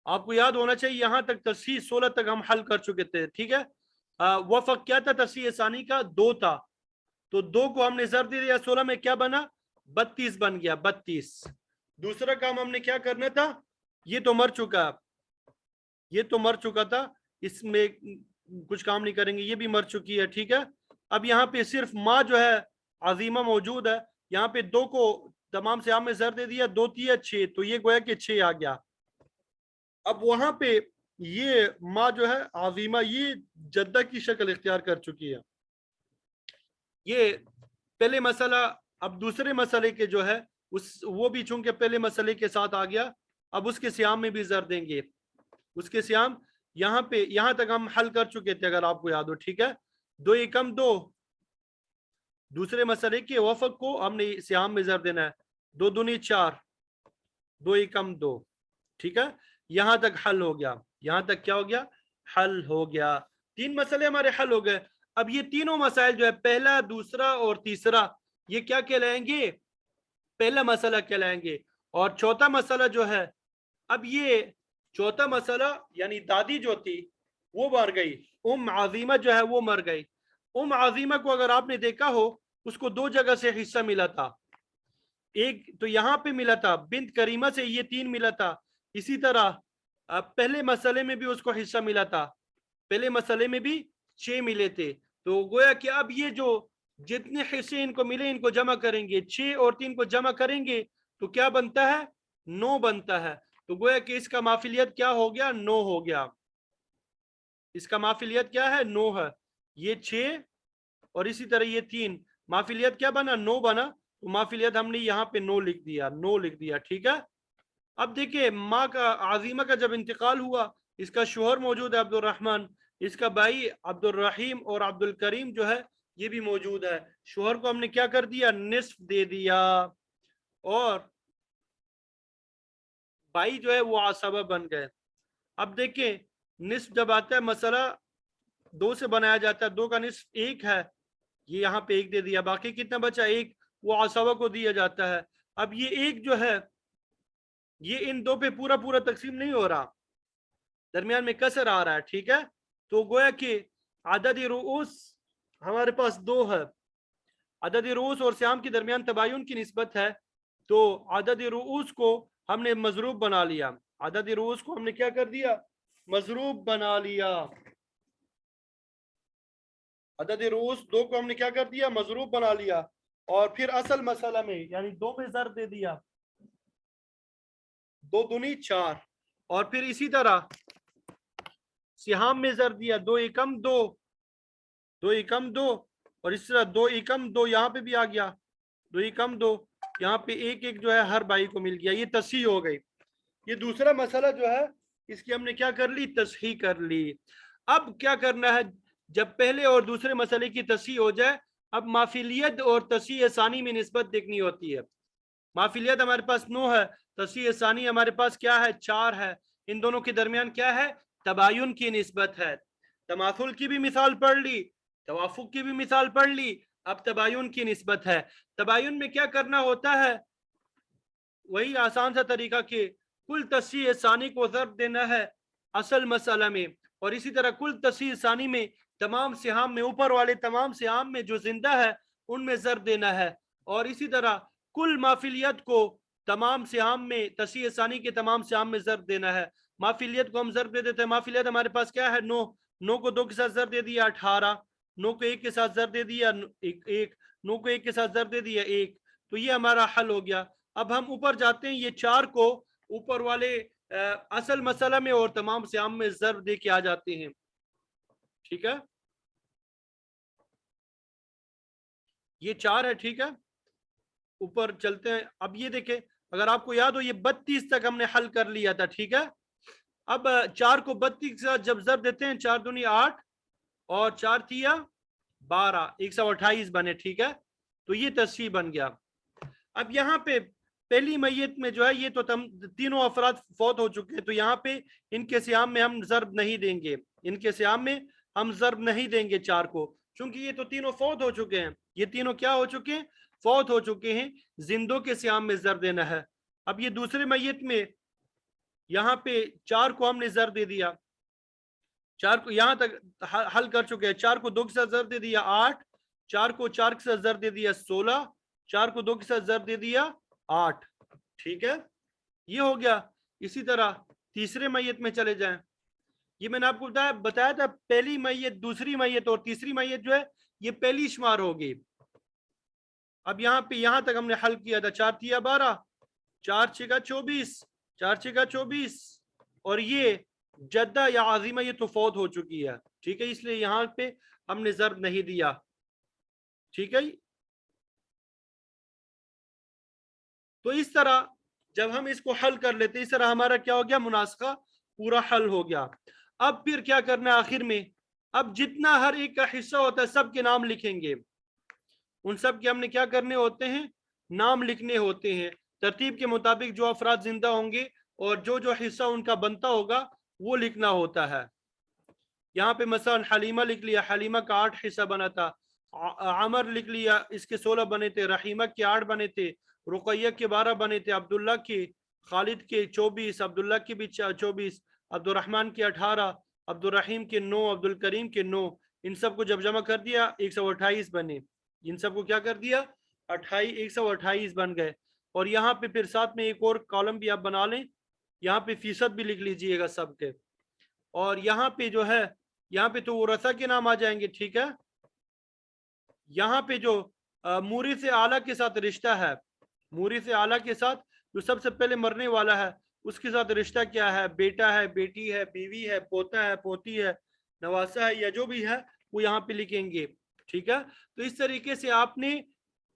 آپ کو یاد ہونا چاہیے یہاں تک تصحیح 16 تک ہم حل کر چکے تھے، ٹھیک ہے؟ وفق کیا تھا تصحیح ثانی کا؟ 2 تھا، تو 2 کو ہم نے ضرب دے دیا 16 میں، کیا بنا؟ 32 بن گیا، 32۔ دوسرا کام ہم نے کیا کرنا تھا؟ یہ تو مر چکا، یہ تو مر چکا تھا، اس میں کچھ کام نہیں کریں گے، یہ بھی مر چکی ہے، ٹھیک ہے؟ اب یہاں پہ صرف ماں جو ہے عظیمہ موجود ہے، یہاں پہ 2 کو تمام سیام میں ضرب دے دیا، 2 × 6، تو یہ گویا کہ 6 آ گیا۔ اب وہاں پہ یہ ماں جو ہے عظیمہ یہ جدہ کی شکل اختیار کر چکی ہے۔ یہ پہلے مسئلہ، اب دوسرے مسئلے کے جو ہے وہ بھی چونکہ پہلے مسئلے کے ساتھ آ گیا، اب اس کے سیام میں بھی ضرب دیں گے، اس کے سیام یہاں پہ، یہاں تک ہم حل کر چکے تھے اگر آپ کو یاد ہو، ٹھیک ہے؟ 2 × 2، دوسرے مسئلے کے وفق کو ہم نے سیام میں ضرب دینا ہے، 2 × 2 = 4، 2 × 2، ٹھیک ہے؟ یہاں تک حل ہو گیا، یہاں تک کیا ہو گیا؟ حل ہو گیا۔ 3 مسئلے ہمارے حل ہو گئے۔ اب یہ تینوں مسائل جو ہے پہلا، دوسرا اور تیسرا، یہ کیا کہلائیں گے؟ پہلا مسئلہ کہلائیں گے۔ اور چوتھا مسئلہ جو ہے، اب یہ چوتھا مسئلہ یعنی دادی جو تھی وہ مر گئی، عظیمہ جو ہے وہ مر گئی۔ عظیمہ کو اگر آپ نے دیکھا ہو اس کو 2 جگہ سے حصہ ملا تھا، ایک تو یہاں پہ ملا تھا بنت کریمہ سے، یہ 3 ملا تھا، اسی طرح پہلے مسئلے میں بھی اس کو حصہ ملا تھا، پہلے مسئلے میں بھی 6 ملے تھے۔ تو گویا کہ اب یہ جو جتنے حصے ان کو ملے ان کو جمع کریں گے، 6 اور 3 کو جمع کریں گے تو کیا بنتا ہے؟ 9 بنتا ہے۔ تو گویا کہ اس کا مافیلیت کیا ہو گیا؟ 9 ہو گیا۔ اس کا مافیلیت کیا ہے؟ 9 ہے۔ یہ 6 اور اسی طرح یہ 3، مافیلیت کیا بنا؟ 9 بنا۔ تو مافیلیت ہم نے یہاں پہ 9 لکھ دیا، 9 لکھ دیا، ٹھیک ہے؟ اب دیکھیں ماں کا، عظیمہ کا جب انتقال ہوا، اس کا شوہر موجود ہے عبد الرحمن، اس کا بھائی عبد الرحیم اور عبد الکریم جو ہے یہ بھی موجود ہے۔ شوہر کو ہم نے کیا کر دیا؟ نصف دے دیا، اور بھائی جو ہے وہ عصبہ بن گئے۔ اب دیکھیں نصف جب آتا ہے، مسئلہ 2 سے بنایا جاتا ہے، 2 کا نصف 1 ہے، یہ یہاں پہ 1 دے دیا، باقی کتنا بچا؟ 1، وہ عصبہ کو دیا جاتا ہے۔ اب یہ 1 جو ہے یہ ان 2 پہ پورا پورا تقسیم نہیں ہو رہا، درمیان میں کسر آ رہا ہے، ٹھیک ہے؟ تو گویا کہ عدد رؤوس ہمارے پاس 2 ہے، عدد رؤوس اور سیام کے درمیان تباین کی نسبت ہے، تو عدد رؤوس کو ہم نے مضروب بنا لیا، عدد رؤوس کو ہم نے کیا کر دیا؟ مضروب بنا لیا۔ عدد رؤوس 2 کو ہم نے کیا کر دیا؟ مضروب بنا لیا، اور پھر اصل مسئلہ میں یعنی 2 میں ضرب دے دیا، 2 दूनी 4, और फिर इसी तरह सिहाम में ज़र दिया 2 एकम 2, 2 एकम 2, और इस तरह 2 एकम 2 यहाँ पे भी आ गया, 2 एकम 2, यहाँ पे एक एक जो है हर भाई को मिल गया। ये तस्हीह हो गई। ये दूसरा मसला जो है इसकी हमने क्या कर ली, तस्हीह कर ली। अब क्या करना है, जब पहले और दूसरे मसले की तस्हीह हो जाए, अब माफिलियत और तस्हीह सानी में निस्बत देखनी होती है। माफिलियत हमारे पास 9 है, तस्हीह सानी हमारे पास क्या है, 4 है। इन दोनों के दरमियान क्या है, तबायुन की निस्बत है। तमाथुल की भी मिसाल पढ़ ली, तवाफुक की भी मिसाल पढ़ ली, अब तबायुन की निस्बत है। तबायुन में क्या करना होता है, वही आसान सा तरीका कि कुल तस्हीह सानी को ज़र्ब देना है असल मसला में, और इसी तरह कुल तस्हीह सानी में तमाम सिहाम में, ऊपर वाले तमाम सिहाम में जो जिंदा है उनमें ज़र्ब देना है, और इसी तरह कुल माफिलियत को तमाम सिहाम में, तस्हीह सानी के तमाम सिहाम में ज़र्ब देना है। माफिलियत को हम ज़र्ब दे देते हैं, माफिलियत हमारे पास क्या है, 9, 9 को 2 के साथ ज़र्ब दे दिया 18, 9 को 1 के साथ ज़र्ब दे दिया 1, 9 को 1 के साथ ज़र्ब दे दिया 1। तो ये हमारा हल हो गया। अब हम ऊपर जाते हैं, ये 4 को ऊपर वाले असल मसला में और तमाम सियाम में ज़र्ब दे के आ जाते हैं। ठीक है, ये 4 है। ठीक है, ऊपर चलते हैं। अब ये देखें, अगर आपको याद हो, ये 32 तक हमने हल कर लिया था। ठीक है, अब 4 को 32 के साथ जब ज़र्ब देते हैं, 4 दूनी 8 और 4 तिया 12, 128 बने। ठीक है, तो ये तस्हीह बन गया। अब यहाँ पे पहली मैयत में जो है, ये तो तीनों अफराद फौत हो चुके हैं, तो यहाँ पे इनके सियाम में हम ज़र्ब नहीं देंगे, इनके सियाम में हम ज़र्ब नहीं देंगे 4 को, क्योंकि ये तो तीनों फौत हो चुके हैं। ये तीनों क्या हो चुके हैं, फौत हो चुके हैं। जिंदों के सियाम में ज़र्ब देना है। अब ये दूसरे मैयत में यहाँ पे 4 को हमने ज़र्ब दे दिया, 4 को यहाँ तक हल कर चुके हैं। 4 को 2 के साथ ज़र्ब दे दिया 8, 4 को 4 के साथ ज़र्ब दे दिया 16, 4 को 2 के साथ ज़र्ब दे दिया 8। ठीक है, ये हो गया। इसी तरह तीसरे मैयत में चले जाएं। ये मैंने आपको बताया था, पहली मैयत, दूसरी मैयत और तीसरी मैयत जो है ये पहली शुमार होगी। अब यहाँ पे यहाँ तक हमने हल किया था, 4 तिया 12, 4 6 24, 4 6 24, और ये जद्दा या आजिमा ये तो फौत हो चुकी है। ठीक है, इसलिए यहाँ पे हमने ज़र्ब नहीं दिया। ठीक है, तो इस तरह जब हम इसको हल कर लेते, इस तरह हमारा क्या हो गया, मुनासखा पूरा हल हो गया। अब फिर क्या करना है आखिर में, अब जितना हर एक का हिस्सा होता है सब के नाम लिखेंगे। उन सब के हमने क्या करने होते हैं, नाम लिखने होते हैं। तरतीब के मुताबिक जो अफराद जिंदा होंगे और जो जो हिस्सा उनका बनता होगा वो लिखना होता है। यहाँ पे मसलन हलीमा लिख लिया, हलीमा का 8 हिस्सा बना था। आमर लिख लिया, इसके 16 बने थे। रहीमा के 8 बने थे। रुकैया के 12 बने थे। अब्दुल्ला के, खालिद के 24, अब्दुल्ला के भी 24, अब्दुर्रहमान के 18, अब्दुर्रहीम के 9, अब्दुल करीम के 9। इन सबको जब जमा कर दिया 128 बने। इन सबको क्या कर दिया, 128 बन गए। और यहाँ पे फिर साथ में एक और कॉलम भी आप बना लें, यहाँ पे फीसद भी लिख लीजिएगा सबके। और यहाँ पे जो है, यहाँ पे तो वरसा के नाम आ जाएंगे। ठीक है, यहाँ पे जो मूरी से आला के साथ रिश्ता है, मूरी से आला के साथ जो सबसे पहले मरने वाला है उसके साथ रिश्ता क्या है, बेटा है, बेटी है, बीवी है, पोता है, पोती है, नवासा है, या जो भी है वो यहाँ पे लिखेंगे। ठीक है, तो इस तरीके से आपने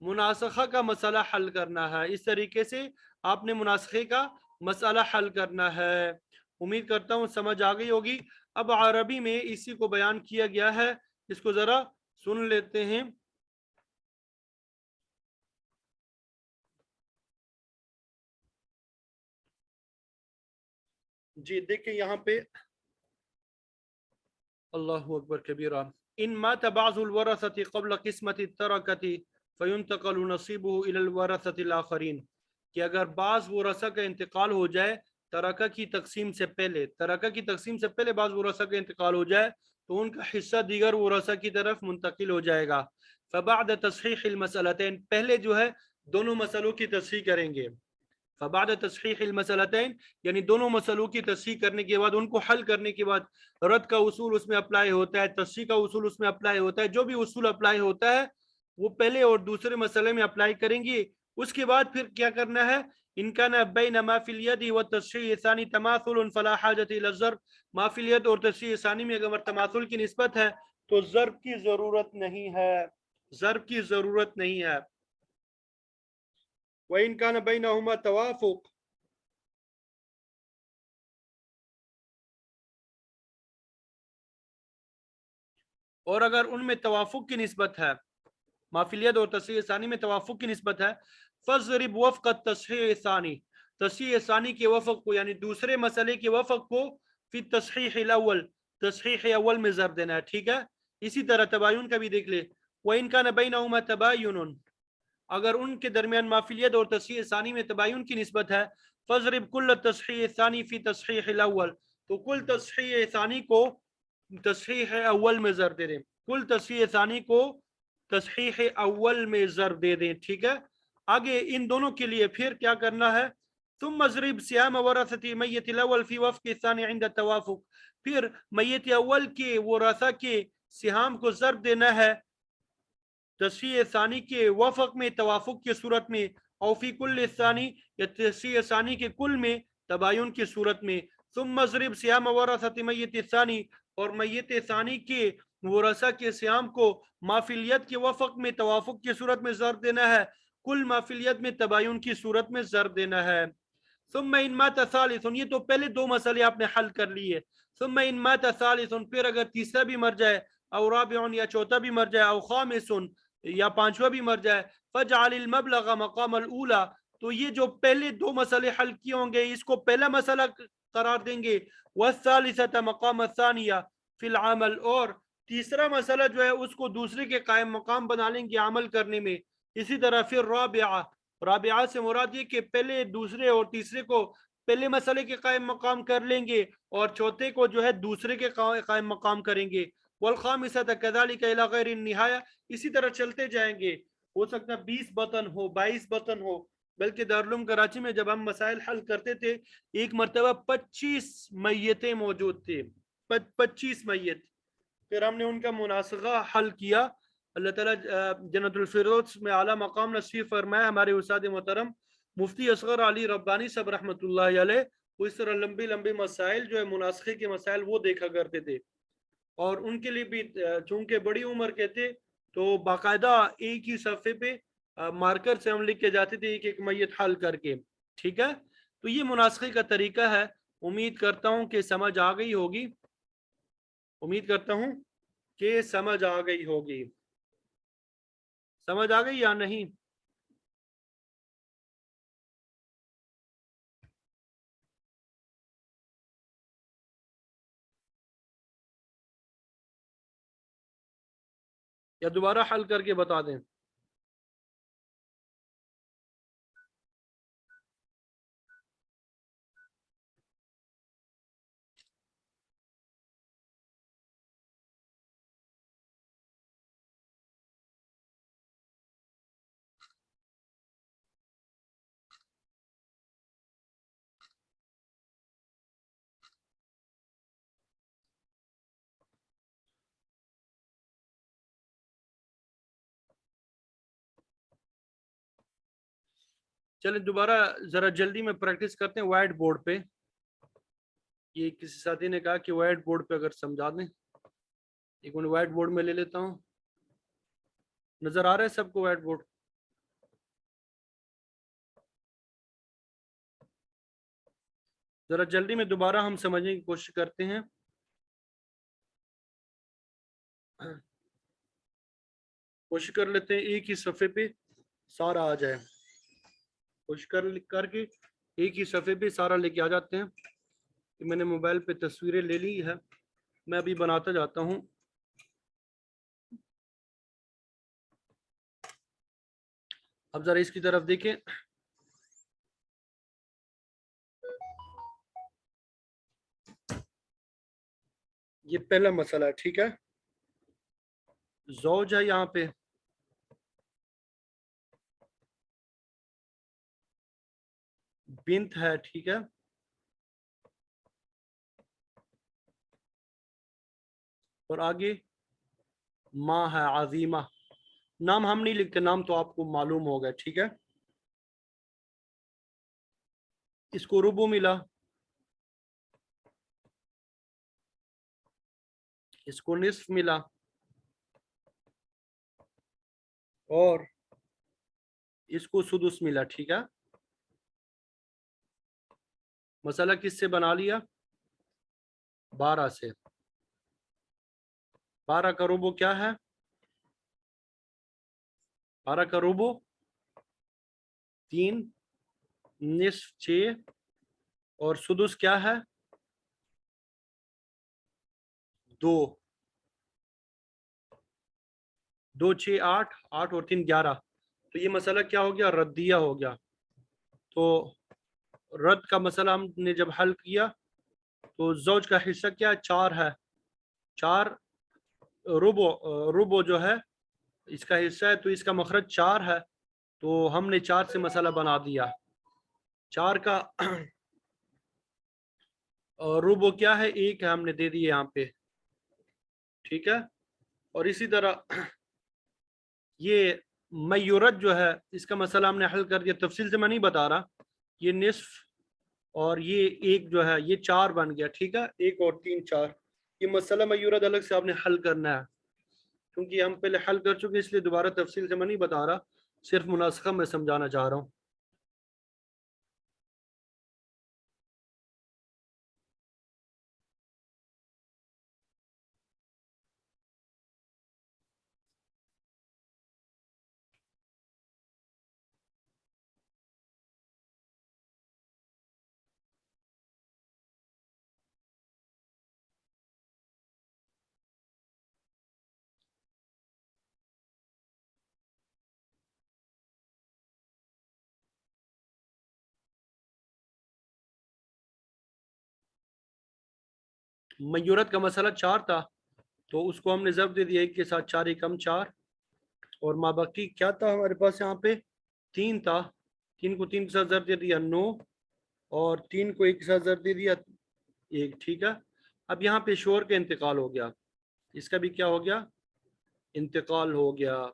मुनासखा का मसला हल करना है। इस तरीके से आपने मुनासखे का मसला हल करना है। उम्मीद करता हूँ समझ आ गई होगी। अब अरबी में इसी को बयान किया गया है, इसको जरा सुन लेते हैं। जी देखिए यहाँ पे, अल्लाहु अकबर कबीरा। इन मात बाज़ुल वरसति क़ब्ल क़िस्मति तरकति फ़युंतक़लु नसीबुहु इलल वरसतिल आख़रीन, कि अगर बाज़ वरसा का इंतकाल हो जाए तरका की तकसीम से पहले, तरका की तकसीम से पहले बाज़ वरसा का इंतकाल हो जाए तो उनका हिस्सा दीगर वरसा की तरफ मुंतकिल हो जाएगा। फ़बाद तस्हीहिल मसलतैन, पहले जो है दोनों मसलों की तस्हीह करेंगे। फ़बाद तस्हीहिल मसलतैन, यानी दोनों मसलों की तस्हीह करने के बाद, उनको हल करने के बाद रद का उसूल उसमें अप्लाई होता है, तस्हीह का उसूल उसमें अप्लाई होता है। जो भी उसूल अप्लाई होता है वो पहले और दूसरे मसले में अप्लाई करेंगे। उसके बाद फिर क्या करना है, ان كان بين ما في اليد والتصحيح الثاني تماثل فلا حاجة الى الضرب. ما في اليد اور تصحیح ثانی میں اگر تماثل کی نسبت ہے تو ضرب کی ضرورت نہیں ہے، ضرب کی ضرورت نہیں ہے. وَإِن كَانَ بَيْنَهُمَا توافق، اور اگر ان میں توافق کی نسبت ہے، مافیلیت اور تصحیح ثانی میں توافق کی نسبت ہے، فَضْرِبْ وَفْقَ التصحیح ثانی، تصحیح ثانی کے وفق کو یعنی دوسرے مسئلے کے وفق کو فی تصحیح الاول، تصحیح اول میں ضرب دینا ہے. ٹھیک ہے. اسی طرح تباین کا بھی دیکھ لے. وَإِن كَانَ بَيْنَهُمَا تَبَايُنٌ، اگر ان کے درمیان مافیلیت اور تصحیح ثانی میں تباین کی نسبت ہے، فَضْرِبْ كُلَّ تصحیح ثانی فی تصحیح الاول، تو کل تصحیح ثانی کو تصحیح اول میں ضرب دے دیں، کل تصحیح ثانی کو تصحیح اول میں ضرب دے دیں. ٹھیک ہے. آگے ان دونوں کے لیے پھر کیا کرنا ہے؟ ثم اضرب سیام ورثۃ میت الاول فی وفق الثانی عند التوافق، پھر میت اول کے ورثہ کے سہام کو ضرب دینا ہے تصحیح ثانی کے وفق میں توافق کی صورت میں، او فی کل الثانی یا تصحیح ثانی کے کل میں تباین کی صورت میں. ثم اضرب سیام ورثۃ میت الثانی، اور میت ثانی کے ورثہ کے سیام کو مافیلیت کے وفق میں توافق کی صورت میں ضرب دینا ہے، کل مافیلیت میں تباین کی صورت میں ضرب دینا ہے. ثم ان مات ثالث، یہ تو پہلے دو مسئلے آپ نے حل کر لیے. ثم ان مات ثالث، پھر اگر تیسرا بھی مر جائے، او رابع یا چوتھا بھی مر جائے، او خامس یا پانچواں بھی مر جائے، فجعل المبلغ مقام الاولی، تو یہ جو پہلے دو مسئلے حل کیے ہوں گے اس کو پہلا مسئلہ قرار دیں گے. والثالثۃ مقام الثانیہ فی العمل، اور تیسرا مسئلہ جو ہے اس کو دوسرے کے قائم مقام بنا لیں گے عمل کرنے میں. اسی طرح پھر رابعہ، رابعہ سے مراد یہ کہ پہلے دوسرے اور تیسرے کو پہلے مسئلے کے قائم مقام کر لیں گے اور چوتھے کو جو ہے دوسرے کے قائم مقام کریں گے. والخامسۃ کذالک الی غیر النہایہ، اسی طرح چلتے جائیں گے. ہو سکتا ہے 20 بطن ہو، 22 بطن ہو. بلکہ دارالعلوم کراچی میں جب ہم مسائل حل کرتے تھے ایک مرتبہ 25 میتیں موجود تھے، 25 میت. پھر ہم نے ان کا مناسبہ حل کیا. اللہ تعالیٰ جنت الفردوس میں اعلیٰ مقام نصیب فرمائے. ہمارے استاد محترم مفتی اصغر علی ربانی صاحب رحمۃ اللہ علیہ، وہ اس طرح لمبی لمبی مسائل جو ہے مناسخے کے مسائل وہ دیکھا کرتے تھے، اور ان کے لیے بھی چونکہ بڑی عمر کے تھے تو باقاعدہ ایک ہی صفحے پہ مارکر سے ہم لکھ کے جاتے تھے ایک ایک میت حل کر کے. ٹھیک ہے. تو یہ مناسخے کا طریقہ ہے. امید کرتا ہوں کہ سمجھ آ گئی ہوگی، امید کرتا ہوں کہ سمجھ آ گئی ہوگی. سمجھ آ گئی یا نہیں؟ یا دوبارہ حل کر کے بتا دیں؟ چلیں دوبارہ ذرا جلدی میں پریکٹس کرتے ہیں وائٹ بورڈ پہ. یہ کسی ساتھی نے کہا کہ وائٹ بورڈ پہ اگر سمجھا دیں. ایک منٹ وائٹ بورڈ میں لے لیتا ہوں. نظر آ رہا ہے سب کو وائٹ بورڈ؟ ذرا جلدی میں دوبارہ ہم سمجھنے کی کوشش کرتے ہیں. کوشش کر لیتے ہیں ایک ہی صفحے پہ سارا آ جائے. کوشش کر کے ایک ہی صفحے پہ سارا لے کے آ جاتے ہیں. میں نے موبائل پہ تصویریں لے لی ہے، میں ابھی بناتا جاتا ہوں. اب ذرا اس کی طرف دیکھیں. یہ پہلا مسئلہ ہے. ٹھیک ہے. زوج ہے یہاں پہ، بنت ہے. ٹھیک ہے. اور آگے ماں ہے عظیمہ. نام ہم نہیں لکھتے، نام تو آپ کو معلوم ہوگا. ٹھیک ہے. इसको रुबू मिला, इसको निस्फ मिला, और इसको सुदुस मिला। ठीक है, मसला किससे बना लिया? 12 से। 12 का रुबू क्या है? 12 का रुबू 3, निस्फ 6, और सुदुस क्या है? 2। 2 6 8, 8 और 3 11। तो ये मसला क्या हो गया? रद्दिया हो गया। तो रद्द का मसला हमने जब हल किया तो ज़ौज का हिस्सा क्या है? 4 है। 4 रुबो, रुबो जो है इसका हिस्सा है, तो इसका मखरज 4 है, तो हमने 4 से मसला बना दिया। 4 का रुबो क्या है? 1 है, हमने दे दिए यहाँ पे। ठीक है, और इसी तरह ये मयूरत जो है इसका मसला हमने हल कर दिया। तफसील से मैं नहीं बता रहा। ये निस्फ और ये 1 जो है ये 4 बन गया। ठीक है, 1 और 3 4। ये मसला मयूरत अलग से आपने हल करना है, क्योंकि हम पहले हल कर चुके, इसलिए दोबारा तफसील से मैं नहीं बता रहा, सिर्फ मुनासिबा में समझाना चाह रहा हूँ। मयूरत का मसला 4 था, तो उसको हमने ज़ब्त दे दिया 1 के साथ। 4 एकम 4, और माबाकी क्या था हमारे पास यहाँ पे? 3 था। 3 को 3 के साथ ज़ब्त दे दिया 9, और 3 को 1 के साथ ज़ब्त दे दिया 1। ठीक है, अब यहाँ पे शोर का इंतकाल हो गया, इसका भी क्या हो गया? इंतकाल हो गया।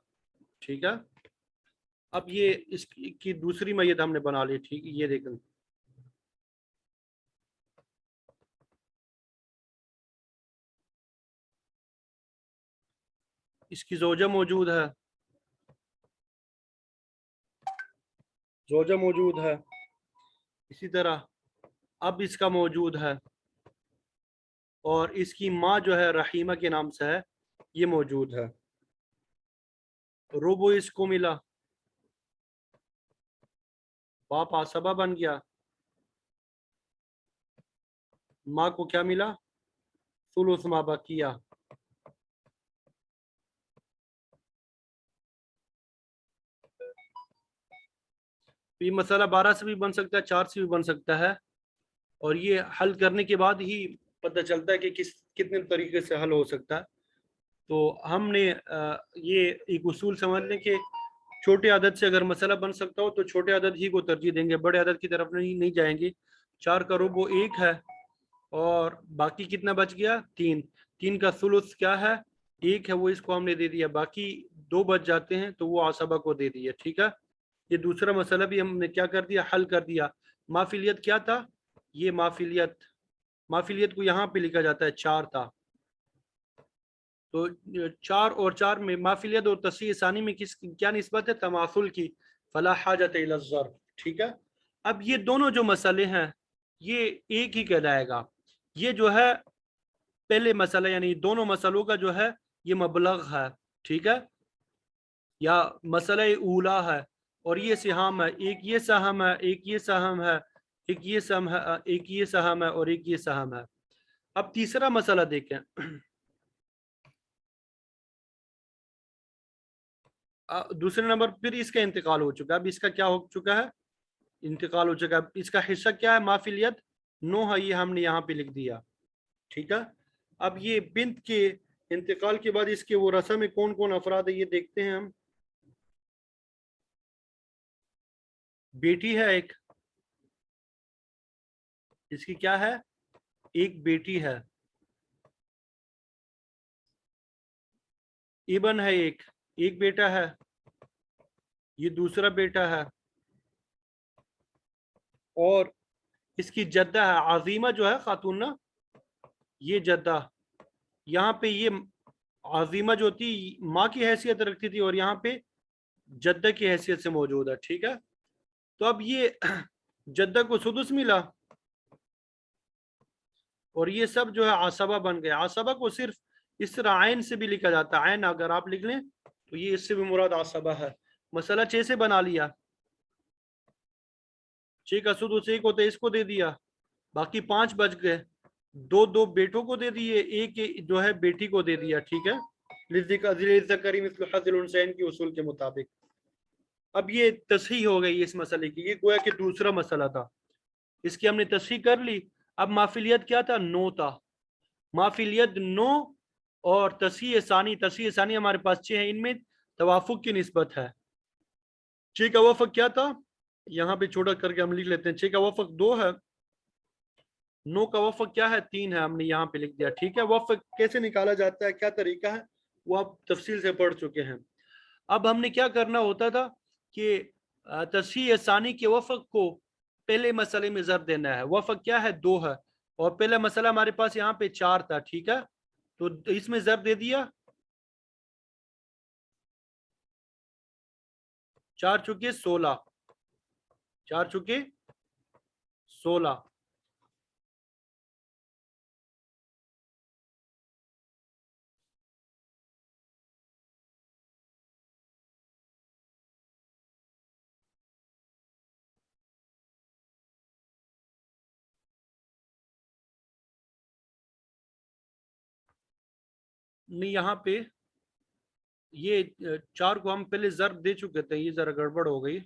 ठीक है, अब ये इसकी दूसरी मैयत हमने बना ली। ठीक, ये देखें, इसकी जोजा मौजूद है, जोजा मौजूद है। इसी तरह अब इसका मौजूद है, और इसकी माँ जो है रहीमा के नाम से है, ये मौजूद है। रुबो इसको मिला, बाप आसबा बन गया। माँ को क्या मिला? सुलुस मा बकिया। तो ये मसला 12 से भी बन सकता है, 4 से भी बन सकता है, और ये हल करने के बाद ही पता चलता है कि कितने तरीके से हल हो सकता है। तो हमने ये एक उसूल समझ लें कि छोटे आदद से अगर मसला बन सकता हो तो छोटे आदद ही को तरजीह देंगे, बड़े आदद की तरफ नहीं जाएंगे। 4 का रुबो 1 है, और बाकी कितना बच गया? 3। 3 का सुलुस क्या है? 1 है, वो इसको हमने दे दिया। बाकी 2 बच जाते हैं, तो वो आसबा को दे दिया। ठीक है, ये दूसरा मसला भी हमने क्या कर दिया? हल कर दिया। माफिलियत क्या था? ये माफिलियत, माफिलियत को यहाँ पे लिखा जाता है 4 था। तो 4 और 4 में माफिलियत और तस्रीह सानी में किस क्या निस्बत है? तमासुल की। फला हाजत इला ज़र्फ। ठीक है, अब ये दोनों जो मसले हैं ये एक ही कहलाएगा। ये जो है पहले मसला, यानी दोनों मसलों का जो है ये मबलग है। ठीक है, या मसला ऊला है, और ये सिहाम है। एक ये सहम है, एक ये सहम है, एक ये सहम है, एक ये सहम है, और एक ये सहम है। अब तीसरा मसला देखें। दूसरे नंबर फिर इसका इंतकाल हो चुका है। अब इसका क्या हो चुका है? इंतकाल हो चुका है। इसका हिस्सा क्या है? माफिलियत 9 है, ये हमने यहाँ पे लिख दिया। ठीक है, अब ये बिंत के इंतकाल के बाद इसके वो रस्म में कौन कौन अफराद है ये देखते हैं हम। बेटी है एक, इसकी क्या है? एक बेटी है। इबन है एक बेटा है, ये दूसरा बेटा है, और اس کی جدہ ہے، عظیمہ جو ہے خاتون نا، یہ جدہ، یہاں پہ یہ عظیمہ جو تھی ماں کی حیثیت رکھتی تھی اور یہاں پہ جدہ کی حیثیت سے موجود ہے، ٹھیک ہے. تو اب یہ جدہ کو سدس ملا اور یہ سب جو ہے عصبہ بن گئے. عصبہ کو صرف اس طرح عین سے بھی لکھا جاتا ہے، عین اگر آپ لکھ لیں تو یہ اس سے بھی مراد عصبہ ہے. مسئلہ 6 سے بنا لیا، 6 کا سدس 1 ہوتا ہے، اس کو دے دیا، باقی 5 بچ گئے، 2 بیٹوں کو دے دیے، ایک جو ہے بیٹی کو دے دیا، ٹھیک ہے، للذکر مثل حظ الانثیین کے اصول کے مطابق. اب یہ تصحیح ہو گئی اس مسئلے کی، یہ گویا کہ دوسرا مسئلہ تھا، اس کی ہم نے تصحیح کر لی. اب مافیلیت کیا تھا؟ 9 تھا، مافیلیت 9 اور تصحیح ثانی ہمارے پاس 6 ہیں، ان میں توافق کی نسبت ہے. 6 کا وفق کیا تھا؟ یہاں پہ چھوٹا کر کے ہم لکھ لیتے ہیں، 6 کا وفق 2 ہے، 9 کا وفق کیا ہے؟ 3 ہے، ہم نے یہاں پہ لکھ دیا، ٹھیک ہے. وفق کیسے نکالا جاتا ہے، کیا طریقہ ہے، وہ آپ تفصیل سے پڑھ چکے ہیں. اب ہم نے کیا کرنا ہوتا تھا کہ تصحیح ثانی کے وفق کو پہلے مسئلے میں ضرب دینا ہے. وفق کیا ہے؟ 2 ہے، اور پہلا مسئلہ ہمارے پاس یہاں پہ 4 تھا، ٹھیک ہے، تو اس میں ضرب دے دیا، 4 چکے 16، 4 چکے 16. نہیں، یہاں پہ یہ 4 کو ہم پہلے ضرب دے چکے تھے، یہ ذرا گڑبڑ ہو گئی،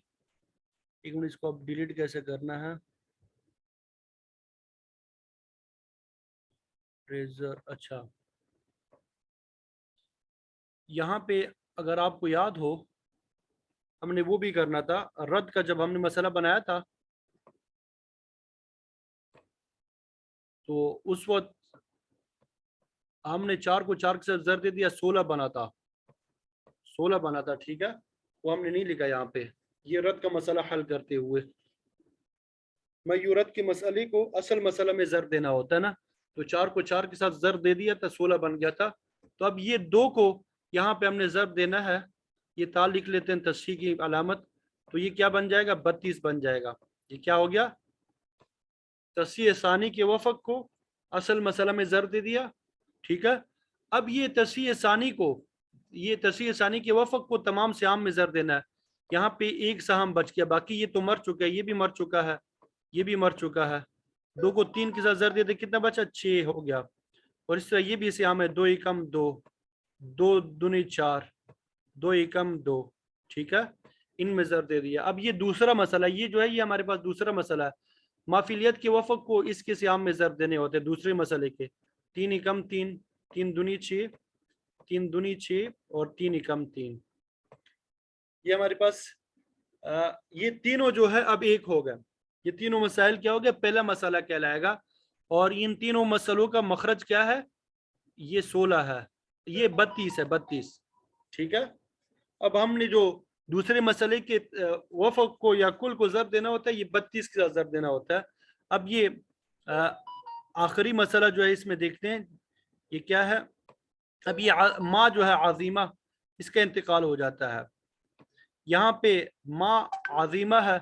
ایک منٹ، اس کو اب ڈیلیٹ کیسے کرنا ہے، ریزر، اچھا یہاں پہ اگر آپ کو یاد ہو ہم نے وہ بھی کرنا تھا، رد کا جب ہم نے مسئلہ بنایا تھا تو اس وقت ہم نے 4 کو 4 کے ساتھ ضرب دے دیا، 16 بنا تھا، 16 بنا تھا، ٹھیک ہے، وہ ہم نے نہیں لکھا یہاں پہ. یہ رد کا مسئلہ حل کرتے ہوئے میں یوں رد کے مسئلے کو اصل مسئلہ میں ضرب دینا ہوتا ہے نا، تو 4 کو 4 کے ساتھ ضرب دے دیا تھا، 16 بن گیا تھا. تو اب یہ 2 کو یہاں پہ ہم نے ضرب دینا ہے، یہ تا لکھ لیتے ہیں تصحیح کی علامت، تو یہ کیا بن جائے گا؟ 32 بن جائے گا. یہ کیا ہو گیا؟ تصحیح ثانی کے وفق کو اصل مسئلہ میں ضرب دے دیا، ٹھیک ہے. اب یہ تصحیح ثانی کو، یہ تصحیح ثانی کے وفق کو تمام سہام میں ضرب دینا ہے. یہاں پہ ایک سہام بچ گیا، باقی یہ تو مر چکا ہے، یہ بھی مر چکا ہے، یہ بھی مر چکا ہے. 2 کو 3 کے ساتھ ضرب دے دے، کتنا بچا؟ 6 ہو گیا. اور اس طرح یہ بھی سہام ہے، 2 ایکم 2، 2 دونی 4، 2 ایکم 2، ٹھیک ہے، ان میں ضرب دے دیا. اب یہ دوسرا مسئلہ، یہ جو ہے یہ ہمارے پاس دوسرا مسئلہ ہے. مافیلیت کے وفق کو اس کے سیام میں ضرب دینے ہوتے ہیں دوسرے مسئلے کے. 3 ایکم 3، 3 دونی 6، 3 دونی 6 اور 3 ایکم 3. یہ ہمارے پاس یہ تینوں جو ہے اب ایک ہو گئے. یہ تینوں مسائل کیا ہو گیا؟ پہلا مسئلہ کہلائے گا. اور ان تینوں مسئلوں کا مخرج کیا ہے؟ یہ 16 ہے، یہ 32 ہے، 32، ٹھیک ہے. اب ہم نے جو دوسرے مسئلے کے وفق کو یا کل کو ضرب دینا ہوتا ہے، یہ 32 کے ساتھ ضرب دینا ہوتا ہے. اب یہ آخری مسئلہ جو ہے اس میں دیکھتے ہیں یہ کیا ہے. اب یہ ماں جو ہے عظیمہ، اس کا انتقال ہو جاتا ہے. یہاں پہ ماں عظیمہ ہے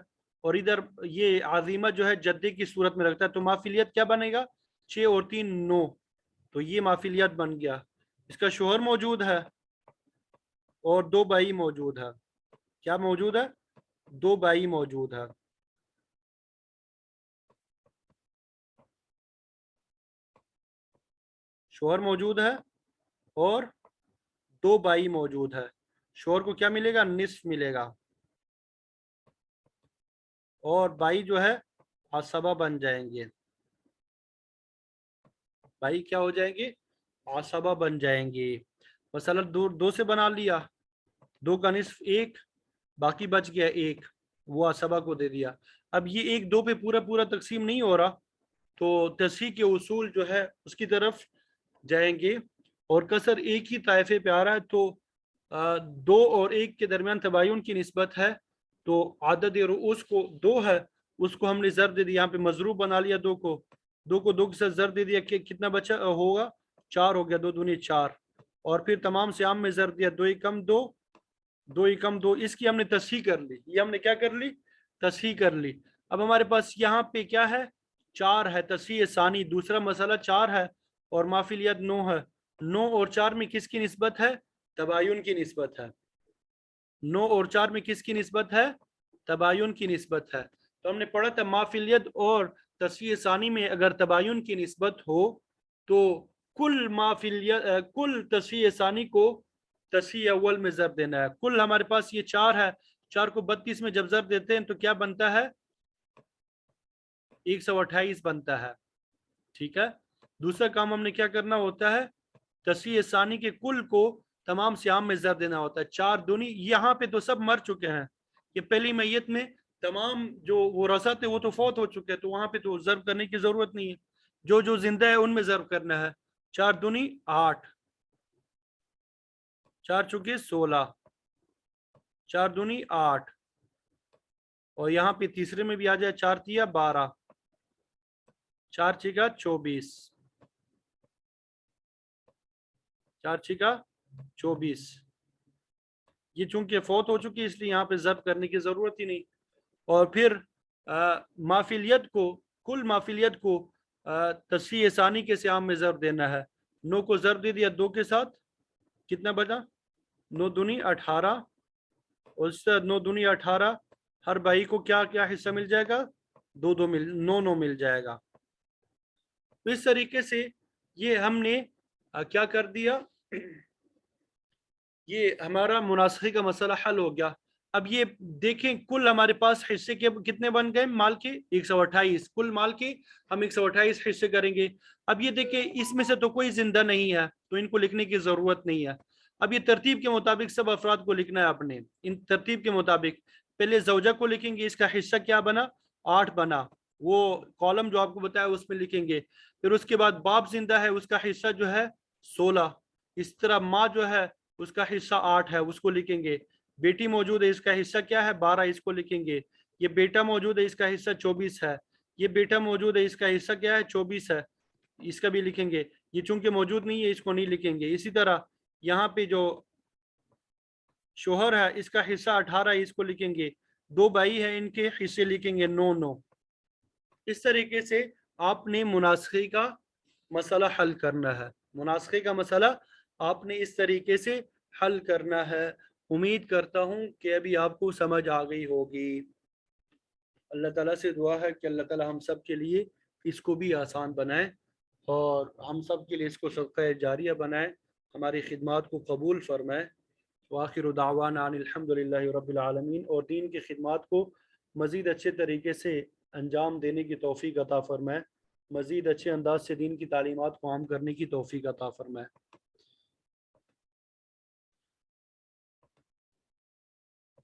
اور ادھر یہ عظیمہ جو ہے جدے کی صورت میں رکھتا ہے، تو مافیلیت کیا بنے گا؟ 6 اور 3 9، تو یہ مافیلیت بن گیا. اس کا شوہر موجود ہے اور 2 بھائی موجود ہے. کیا موجود ہے؟ 2 بھائی موجود ہے. شوہر موجود ہے اور 2 بھائی موجود ہے. شوہر کو کیا ملے گا؟ نصف ملے گا، اور بھائی جو ہے عصبہ بن جائیں گے. بھائی کیا ہو جائیں گے؟ عصبہ بن جائیں گے. مثلا 2 سے بنا لیا، 2 کا نصف 1، باقی بچ گیا 1، وہ عصبہ کو دے دیا. اب یہ 1 2 پہ پورا پورا تقسیم نہیں ہو رہا، تو تصحیح کے اصول جو ہے اس کی طرف جائیں گے. اور کسر ایک ہی طائفے پہ آ رہا ہے، تو 2 اور 1 کے درمیان تباین کی نسبت ہے، تو عدد رؤوس کو 2 ہے، उसको हमने ज़र दे दिया, यहाँ पे मजरूब बना लिया दो को के साथ ज़र दे दिया कि कितना बचा होगा 4 हो गया, 2 दूनी 4, और फिर तमाम से आम में ज़र दिया 2 एकम 2, 2 एकम 2, इसकी हमने तस्हीह कर ली, ये हमने क्या कर ली, तस्हीह कर ली। अब हमारे पास यहाँ पे क्या है, 4 है, तस्हीह सानी, दूसरा मसला 4 है और माफिल यद 9 है। 9 और 4 में किसकी निस्बत है, तबायुन की निस्बत है। 9 और 4 में किसकी निस्बत है, तबायुन की निस्बत है। तो हमने पढ़ा था माफिल यद और तस्हीह सानी में अगर तबायुन की निस्बत हो तो कुल तस्हीह सानी को तस्हीह अव्वल में ज़र देना है। कुल हमारे पास ये 4 है, 4 को 32 में जब ज़र देते हैं तो क्या बनता है, 128 बनता है। ठीक है, दूसरा काम हमने क्या करना होता है, तस्हीह सानी के कुल को तमाम सियाम में ज़र देना होता है। 4 दूनी, यहाँ पे तो सब मर चुके हैं, ये पहली मैयत में तमाम जो वो रसा थे वो तो फौत हो चुके हैं, तो वहां पे तो ज़र्ब करने की जरूरत नहीं है, जो जो जिंदा है उनमें ज़र्ब करना है। 4 दूनी 8, 4 चुके 16, 4 दूनी 8, और यहाँ पे तीसरे में भी आ जाए 4 तिया 12, 4 छिका 24, 4 छिका 24। ये चूंकि फौत हो चुकी है इसलिए यहाँ पे ज़ब्त करने की ज़रूरत ही नहीं। और फिर माफिलियत को, कुल माफिलियत को तस्हीह सानी के सियाम में ज़ब्त देना है। 9 को ज़ब्त दे दिया 2 के साथ, कितना बचा, 9 दूनी 18, और उससे 9 दूनी 18, हर भाई को क्या क्या हिस्सा मिल जाएगा, 2 मिल 9 मिल जाएगा। तो इस तरीके से ये हमने क्या कर दिया, ये हमारा मुनासिखे का मसला हल हो गया। अब ये देखें कुल हमारे पास हिस्से के कितने बन गए, माल के 128, कुल माल के हम 128 हिस्से करेंगे। अब ये देखें इसमें से तो कोई जिंदा नहीं है तो इनको लिखने की ज़रूरत नहीं है। अब ये तरतीब के मुताबिक सब अफराद को लिखना है आपने। इन तरतीब के मुताबिक पहले ज़ौजा को लिखेंगे, इसका हिस्सा क्या बना, 8 बना, वो कॉलम जो आपको बताया उसमें लिखेंगे। फिर उसके बाद बाप जिंदा है, उसका हिस्सा जो है 16, इस तरह माँ जो है उसका हिस्सा 8 है, उसको लिखेंगे। बेटी मौजूद है, इसका हिस्सा क्या है 12, इसको लिखेंगे। ये बेटा मौजूद है, इसका हिस्सा 24 है। ये बेटा मौजूद है, इसका हिस्सा क्या है 24 है, इसका भी लिखेंगे। ये चूंकि मौजूद नहीं है इसको नहीं लिखेंगे। इसी तरह यहाँ पे जो शोहर है इसका हिस्सा 18 है, इसको लिखेंगे। 2 भाई है इनके हिस्से लिखेंगे 9। इस तरीके से आपने मुनासिखे का मसला हल करना है। मुनासिखे का मसला आपने इस तरीके से हल करना है। उम्मीद करता हूँ कि अभी आपको समझ आ गई होगी। अल्लाह ताला से दुआ है कि अल्लाह ताला हम सब के लिए इसको भी आसान बनाए और हम सब के लिए इसको सदक़ा जारिया बनाए, हमारी खिदमत को कबूल फरमाए। वाखिर दावाना अनिल हम्दुलिल्लाहि रब्बिल आलमीन। और दीन की खिदमत को मज़ीद अच्छे तरीके से अंजाम देने की तौफ़ीक अता फरमाए, मज़ीद अच्छे अंदाज से दीन की तालीमात को आम करने की तौफ़ीक अता फरमाए।